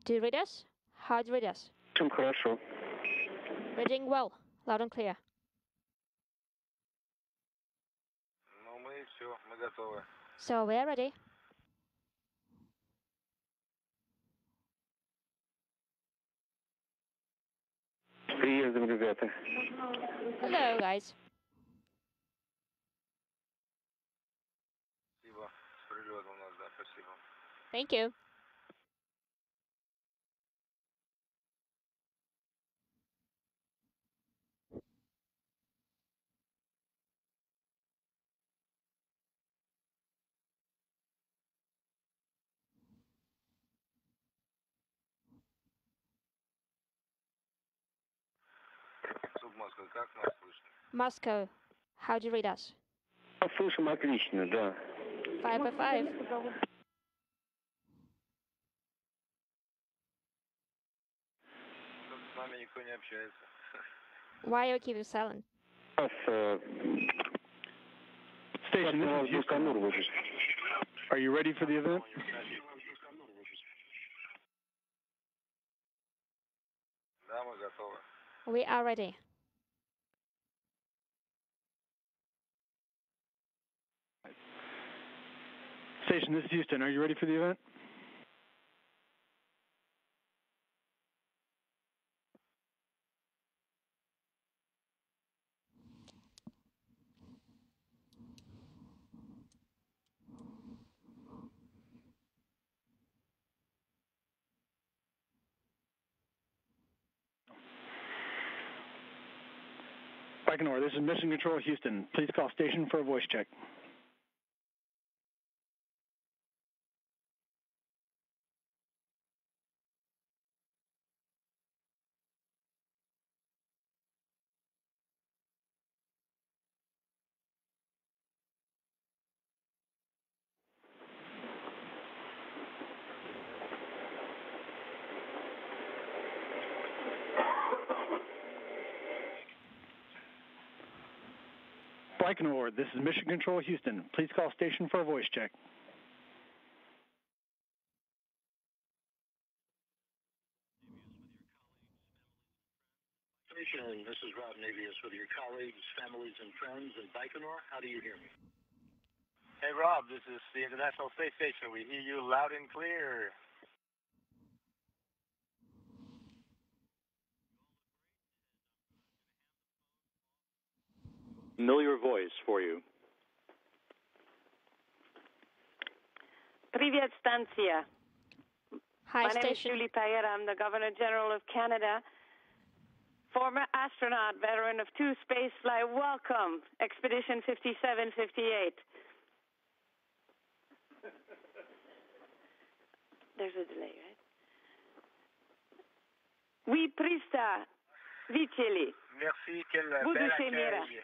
Do you read us? How do you read us? Хорошо. Reading well, loud and clear. Ну, мы все, мы готовы. So we are ready. С приездом, ребята. Hello, guys. Спасибо. С прилетом у нас, да, спасибо. Thank you. Субмосква, как нас слышно? Moscow, how do you read us? Слышим отлично, да. 5 by 5. С нами никто не общается. Why are you keeping silent? Station, this is Houston. Are you ready for the event? Да, мы готовы. We are ready. Station, this is Houston. Are you ready for the event? Baikonur, this is Mission Control Houston. Please call station for a voice check. Baikonur, this is Mission Control Houston. Please call station for a voice check. Station, this is Rob Navius with your colleagues, families, and friends in Baikonur. How do you hear me? Hey, Rob, this is the International Space Station. We hear you loud and clear. Familiar voice for you. Привет, станция. Hi, My station. name is Julie Payette. I'm the Governor General of Canada. Former astronaut, veteran of 2 spaceflight. Welcome, Expedition 5758. There's a delay, right? Oui, Prista, Viceli. Merci, quel bel accueil.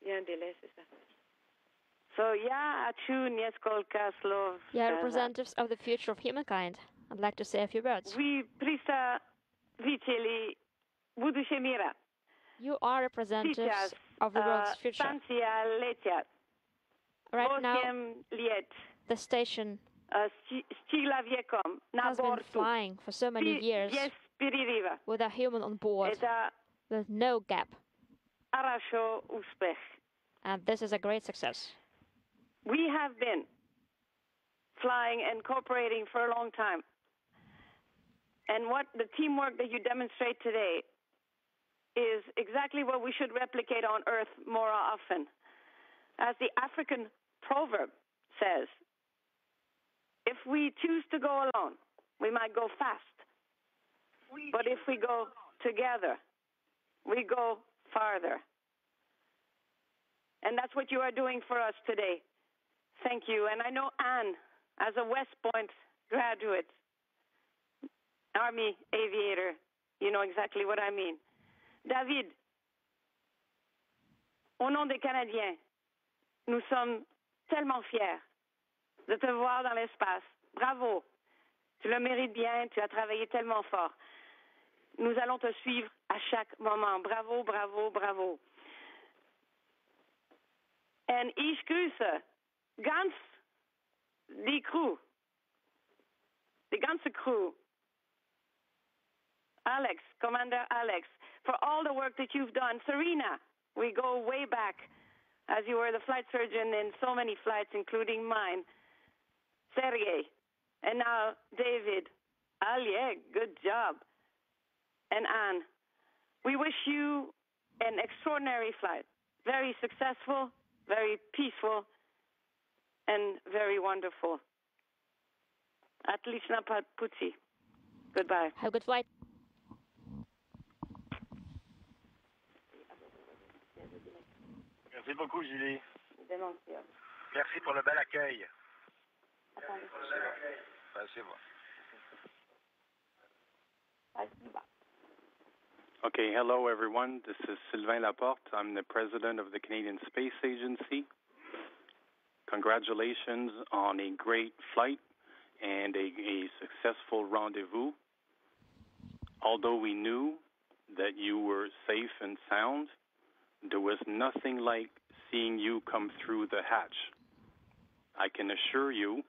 Il y a un délai, c'est ça. So, yeah, Achu, Nieskolka, Slov. Yeah, representatives of the future of humankind. I'd like to say a few words. Oui, Prista, Viceli, Budushemira. You are representatives of the world's future. Right now, the station has been flying for so many years with a human on board, with no gap. And this is a great success. We have been flying and cooperating for a long time. And what the teamwork that you demonstrate today is exactly what we should replicate on Earth more often. As the African proverb says, if we choose to go alone, we might go fast. But if we go together, we go farther. And that's what you are doing for us today. Thank you. And I know Anne, as a West Point graduate, Army aviator, you know exactly what I mean. David, au nom des Canadiens, nous sommes tellement fiers de te voir dans l'espace. Bravo. Tu le mérites bien, tu as travaillé tellement fort. Nous allons te suivre à chaque moment. Bravo, bravo, bravo. En ich grüße ganz die Crew, die ganze Crew. Alex, Commander Alex, for all the work that you've done. Serena, we go way back, as you were the flight surgeon in so many flights, including mine. Sergey, and now David. Oleg, good job. And Anne, we wish you an extraordinary flight. Very successful, very peaceful, and very wonderful. Отлично, пути. Goodbye. Have a good flight. Merci beaucoup, Julie. Merci pour le bel accueil. Okay, hello everyone. This is Sylvain Laporte. I'm the president of the Canadian Space Agency. Congratulations on a great flight and a successful rendezvous. Although we knew that you were safe and sound, there was nothing like seeing you come through the hatch. I can assure you,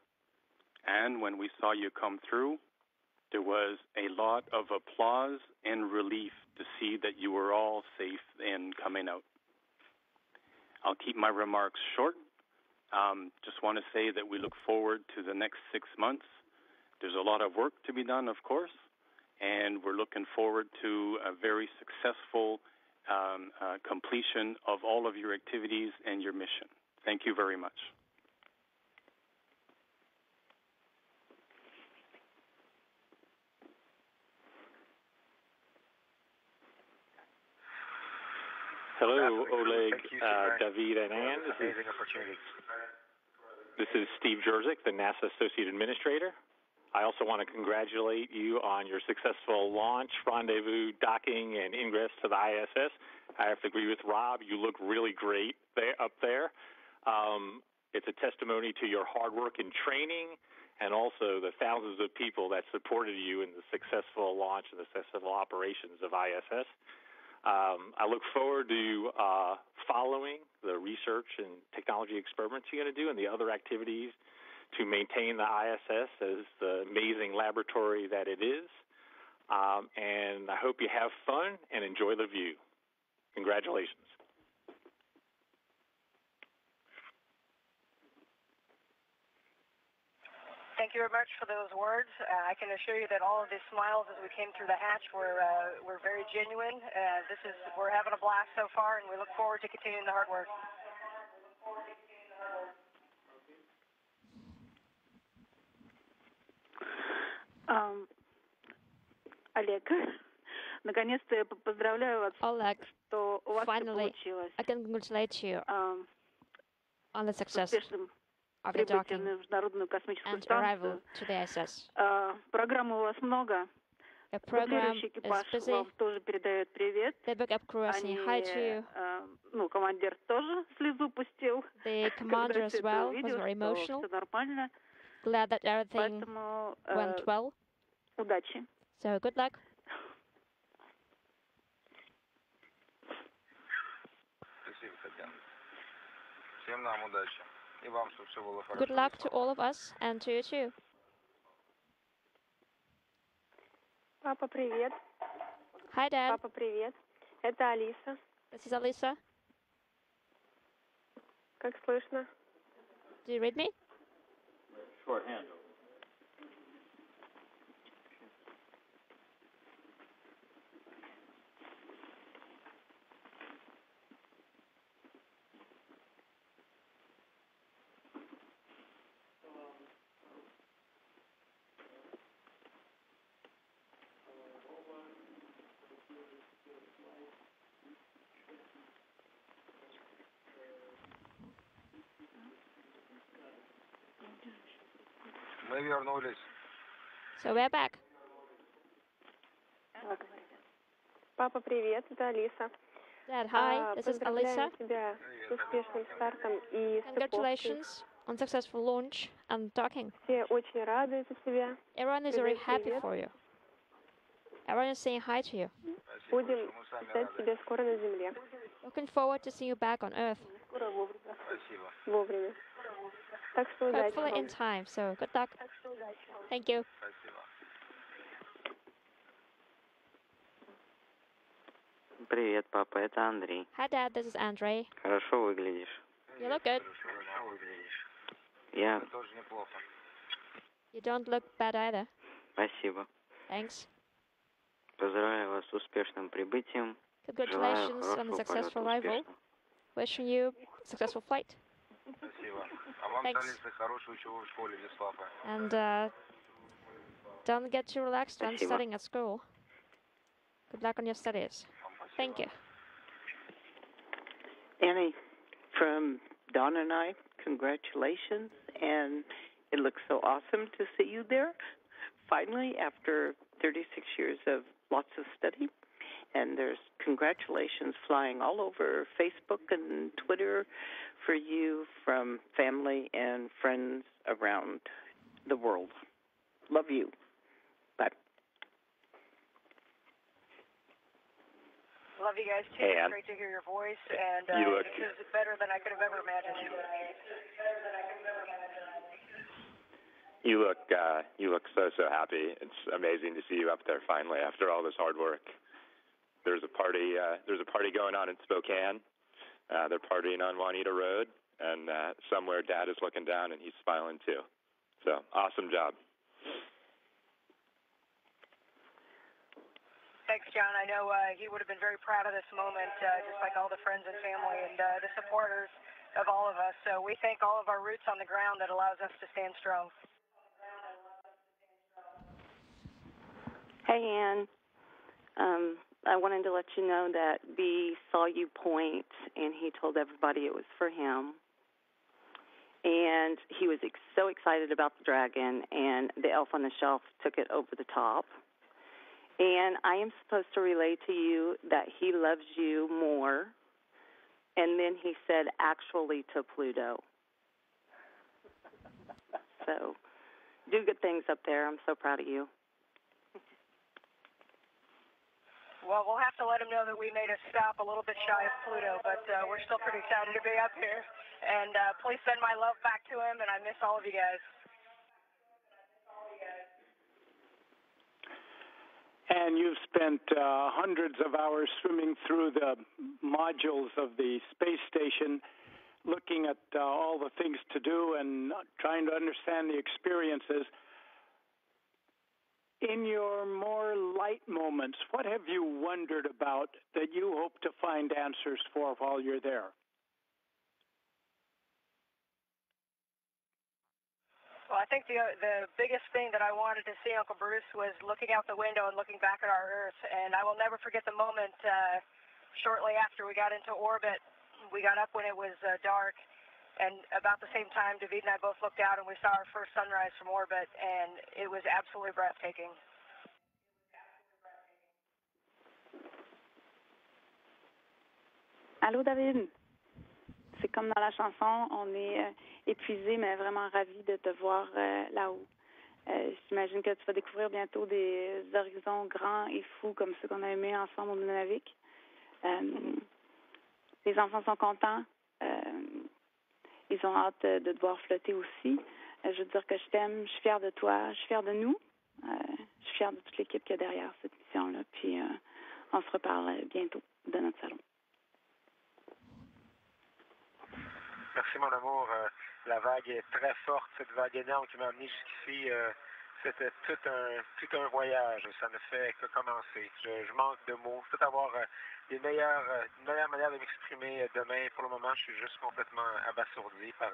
and when we saw you come through, there was a lot of applause and relief to see that you were all safe in coming out. I'll keep my remarks short. Just want to say that we look forward to the next 6 months. There's a lot of work to be done, of course, and we're looking forward to a very successful completion of all of your activities and your mission. Thank you very much. Hello, Oleg, David, and Anne. This is Steve Jerzik, the NASA Associate Administrator. I also want to congratulate you on your successful launch, rendezvous, docking, and ingress to the ISS. I have to agree with Rob. You look really great up there. It's a testimony to your hard work and training, and also the thousands of people that supported you in the successful launch and the successful operations of ISS. I look forward to following the research and technology experiments you're going to do and the other activities to maintain the ISS as the amazing laboratory that it is. And I hope you have fun and enjoy the view. Congratulations. Thank you very much for those words. I can assure you that all of the smiles as we came through the hatch were very genuine. We're having a blast so far, and we look forward to continuing the hard work. Олег, наконец-то я поздравляю вас, что у вас все получилось. I can congratulate you on the success. of the docking and arrival to the ISS. Программы у вас много. The program is Экипаж busy. вам тоже передает привет. The backup crew is saying hi to you. Ну, командир тоже слезу пустил. The commander as well was very emotional. Все нормально. Glad that everything Поэтому went well. удачи. So good luck. Спасибо, Татьяна. Всем нам удачи. И вам, чтобы все было хорошо. Good luck to all of us and to you too. Папа, привет. Hi, Dad. Папа, привет. Это Алиса. This is Alisa. Как слышно? Do you read me? Shorthand. Мы вернулись. So we're back. Папа, привет. Это Алиса. Dad, hi. This is Alisa. Поздравляем тебя с успешным стартом и Congratulations on successful launch and docking. Все очень рады за тебя. Everyone is very happy for you. Everyone is saying hi to you. Будем ждать тебя скоро на Земле. Looking forward to seeing you back on Earth. Скоро вовремя. Спасибо. Вовремя. Так что удачи Hopefully in вам. time, so good luck. Thank you. Спасибо. Привет, папа, это Андрей. Hi, Dad. This is Andre. Хорошо выглядишь. You look good. Хорошо выглядишь. Я... Ты тоже неплохо. You don't look bad either. Спасибо. Thanks. Поздравляю вас с успешным прибытием. Congratulations on the Желаю successful хорошего arrival. полета успешного. Wishing you a successful flight. Спасибо. А вам, Thanks. Алиса, хорошей учебы в школе, без папы. And don't get too relaxed when Спасибо. studying at school. Good luck on your studies. Thank you. Annie, from Don and I, congratulations, and it looks so awesome to see you there, finally, after 36 years of lots of study. And there's congratulations flying all over Facebook and Twitter for you from family and friends around the world. Love you. Bye. Love you guys too. Hey, It's Ann. great to hear your voice, and You look- this is better than I could have ever imagined. You look so happy. It's amazing to see you up there finally after all this hard work. There's a party going on in Spokane. They're partying on Juanita Road, and somewhere Dad is looking down and he's smiling too. So awesome job. Thanks, John. I know he would have been very proud of this moment, just like all the friends and family and the supporters of all of us. So we thank all of our roots on the ground that allows us to stand strong. Hey, Ann. I wanted to let you know that B saw you point, and he told everybody it was for him. And he was so excited about the dragon, and the elf on the shelf took it over the top. And I am supposed to relay to you that he loves you more. And then he said, actually, to Pluto. So do good things up there. I'm so proud of you. Well, we'll have to let him know that we made a stop a little bit shy of Pluto, but we're still pretty excited to be up here. And please send my love back to him, and I miss all of you guys. And you've spent hundreds of hours swimming through the modules of the space station, looking at all the things to do and trying to understand the experiences. In your more light moments, what have you wondered about that you hope to find answers for while you're there? Well, I think the biggest thing that I wanted to see, Uncle Bruce, was looking out the window and looking back at our Earth. And I will never forget the moment shortly after we got into orbit. We got up when it was dark, And about the same time, David and I both looked out and we saw our first sunrise from orbit, and it was absolutely breathtaking. Allô, David? C'est comme dans la chanson, on est épuisé, mais vraiment ravis de te voir là-haut. J'imagine que tu vas découvrir bientôt des horizons grands et fous comme ceux qu'on a aimés ensemble au Nunavik. Les enfants sont contents. Ils ont hâte de te voir flotter aussi. Je veux dire que je t'aime, je suis fière de toi, je suis fière de nous. Je suis fière de toute l'équipe qu'il y a derrière cette mission-là. Puis on se reparle bientôt de notre salon. Merci, mon amour. La vague est très forte, cette vague énorme qui m'a amené jusqu'ici. C'était tout un voyage. Ça ne fait que commencer. Je manque de mots. Je peux avoir une meilleure manière de m'exprimer demain. Pour le moment, je suis juste complètement abasourdi par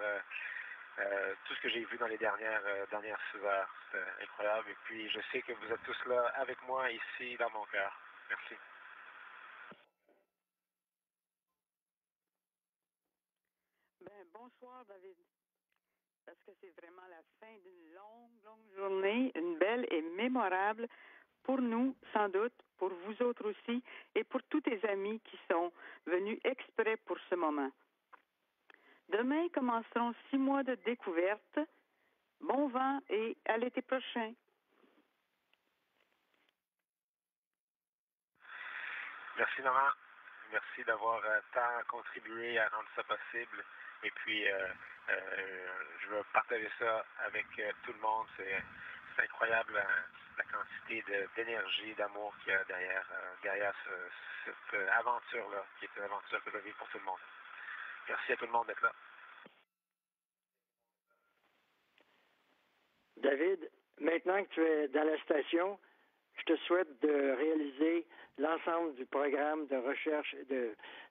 tout ce que j'ai vu dans les dernières 6 heures. C'est incroyable. Et puis, je sais que vous êtes tous là avec moi ici dans mon cœur. Merci. Bonsoir, David. Parce que c'est vraiment la fin d'une longue journée, une belle et mémorable pour nous, sans doute, pour vous autres aussi, et pour tous tes amis qui sont venus exprès pour ce moment. Demain commenceront 6 mois de découverte. Bon vent et à l'été prochain. Merci, maman. Merci d'avoir tant contribué à rendre ça possible. Et puis, je veux partager ça avec tout le monde. C'est incroyable la quantité d'énergie, d'amour qu'il y a derrière cette aventure-là, qui est une aventure que je vis pour tout le monde. Merci à tout le monde d'être là. David, maintenant que tu es dans la station, je te souhaite de réaliser l'ensemble du programme de recherche et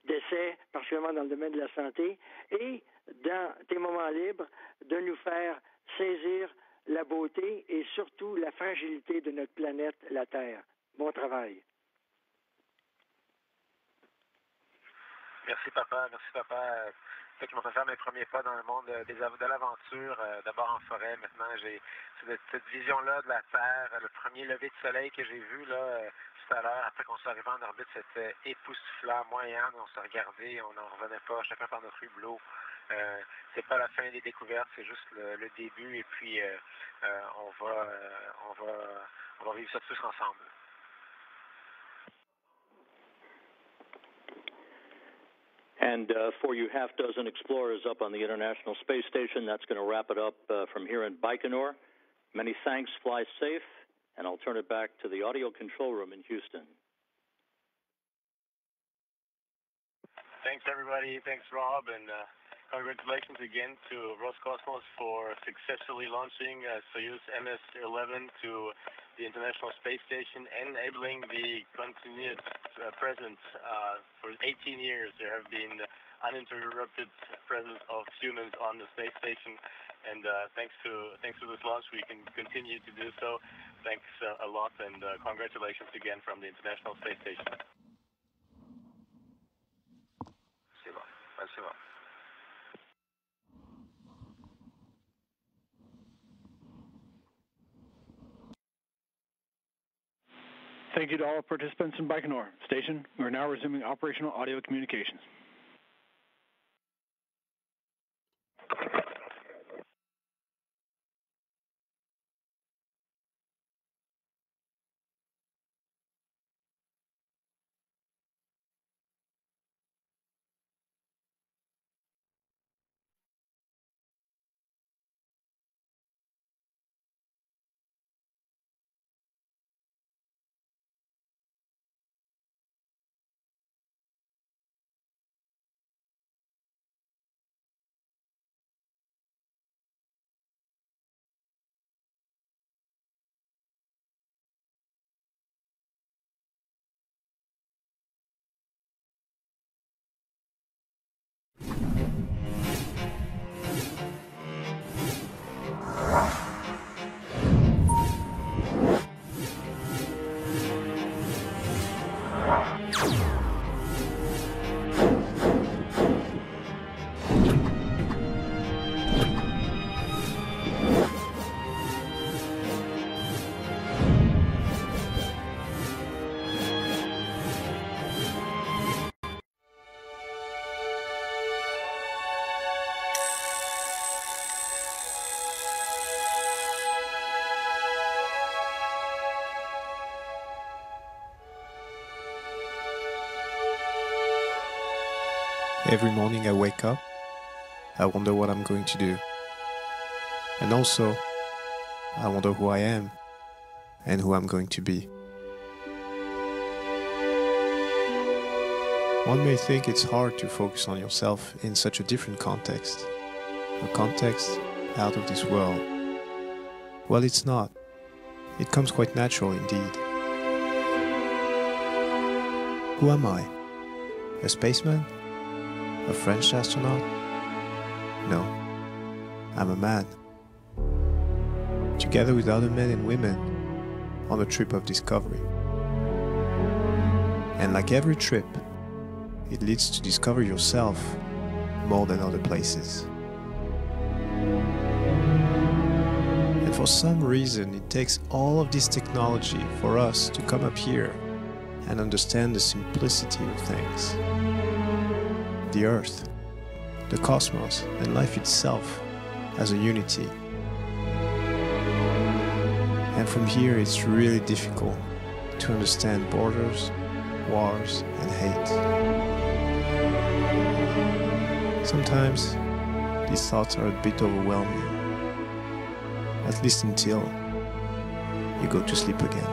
d'essai, particulièrement dans le domaine de la santé, et dans tes moments libres, de nous faire saisir la beauté et surtout la fragilité de notre planète, la Terre. Bon travail. Merci, papa. Merci, papa. C'est qui m'a fait faire mes premiers pas dans le monde de l'aventure, d'abord en forêt. Maintenant, j'ai cette vision-là de la Terre, le premier lever de soleil que j'ai vu là tout à l'heure, après qu'on soit arrivé en orbite, c'était époustouflant, moyen, on s'est regardé, on n'en revenait pas, chacun par notre hublot. C'est pas la fin des découvertes, c'est juste le début, et puis on va vivre ça tous ensemble. And for you half-dozen explorers up on the International Space Station, that's going to wrap it up from here in Baikonur. Many thanks, fly safe, and I'll turn it back to the audio control room in Houston. Thanks, everybody. Thanks, Rob, and congratulations again to Roscosmos for successfully launching Soyuz MS-11 to the International Space Station, enabling the continued presence for 18 years. There have been uninterrupted presence of humans on the space station, and thanks to this launch, we can continue to do so. Thanks a lot, and congratulations again from the International Space Station. Спасибо. Thank you to all participants in Baikonur Station. We are now resuming operational audio communications. Every morning I wake up, I wonder what I'm going to do. And also, I wonder who I am and who I'm going to be. One may think it's hard to focus on yourself in such a different context, a context out of this world. Well, it's not. It comes quite natural indeed. Who am I? A spaceman? A French astronaut? No, I'm a man. Together with other men and women on a trip of discovery. And like every trip, it leads to discover yourself more than other places. And for some reason, it takes all of this technology for us to come up here and understand the simplicity of things. The Earth, the cosmos, and life itself as a unity. And from here, it's really difficult to understand borders, wars, and hate. Sometimes, these thoughts are a bit overwhelming, at least until you go to sleep again.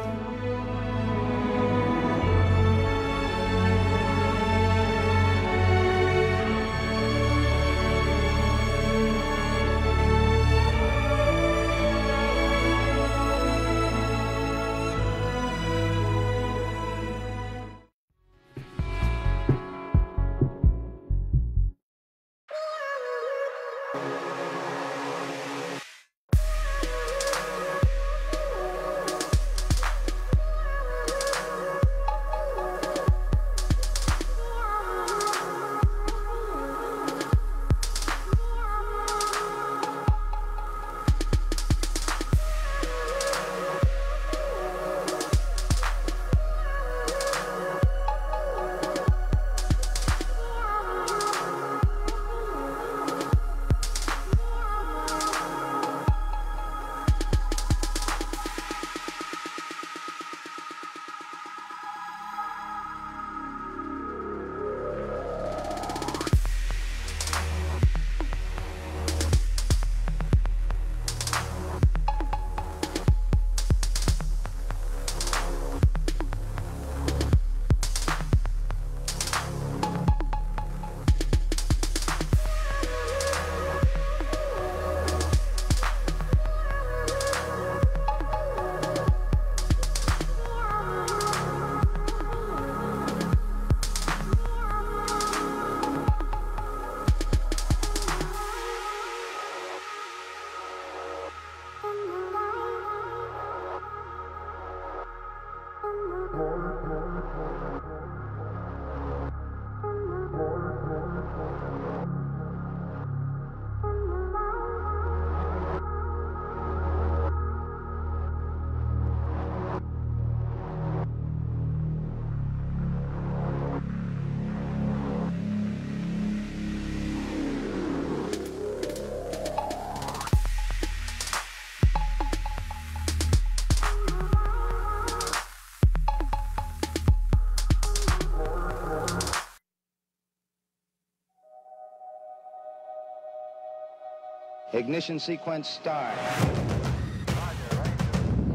Ignition sequence start.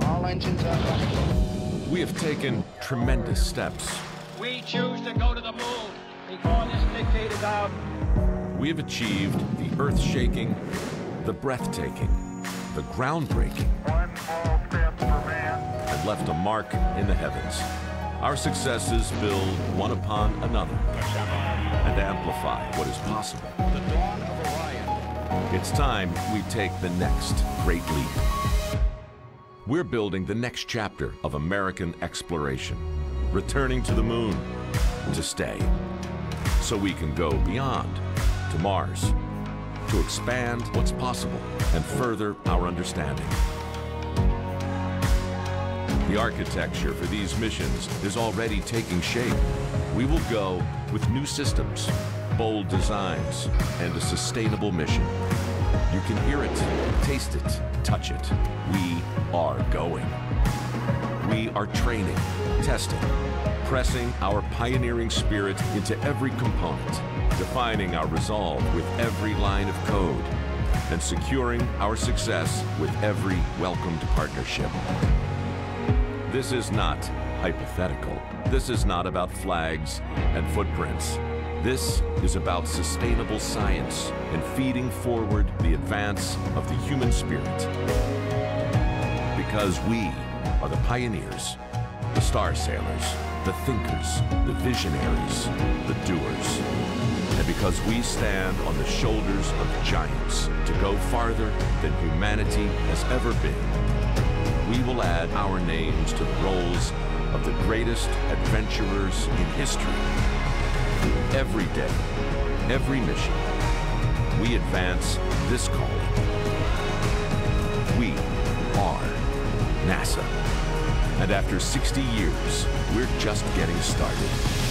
All engines are running. We have taken tremendous steps. We choose to go to the moon before this decade is out. We have achieved the earth-shaking, the breathtaking, the groundbreaking, One small step for man, and left a mark in the heavens. Our successes build one upon another and amplify what is possible. The dawn of Orion. It's time we take the next great leap. We're building the next chapter of American exploration, returning to the moon to stay, so we can go beyond to Mars, to expand what's possible and further our understanding. The architecture for these missions is already taking shape. We will go with new systems, bold designs, and a sustainable mission. You can hear it, taste it, touch it. We are going. We are training, testing, pressing our pioneering spirit into every component. defining our resolve with every line of code, and securing our success with every welcomed partnership. This is not hypothetical. This is not about flags and footprints. This is about sustainable science and feeding forward the advance of the human spirit. Because we are the pioneers, the star sailors, the thinkers, the visionaries, the doers. And because we stand on the shoulders of giants to go farther than humanity has ever been, we will add our names to the rolls of the greatest adventurers in history. Every day, every mission, we advance this calling. We are NASA. And after 60 years, we're just getting started.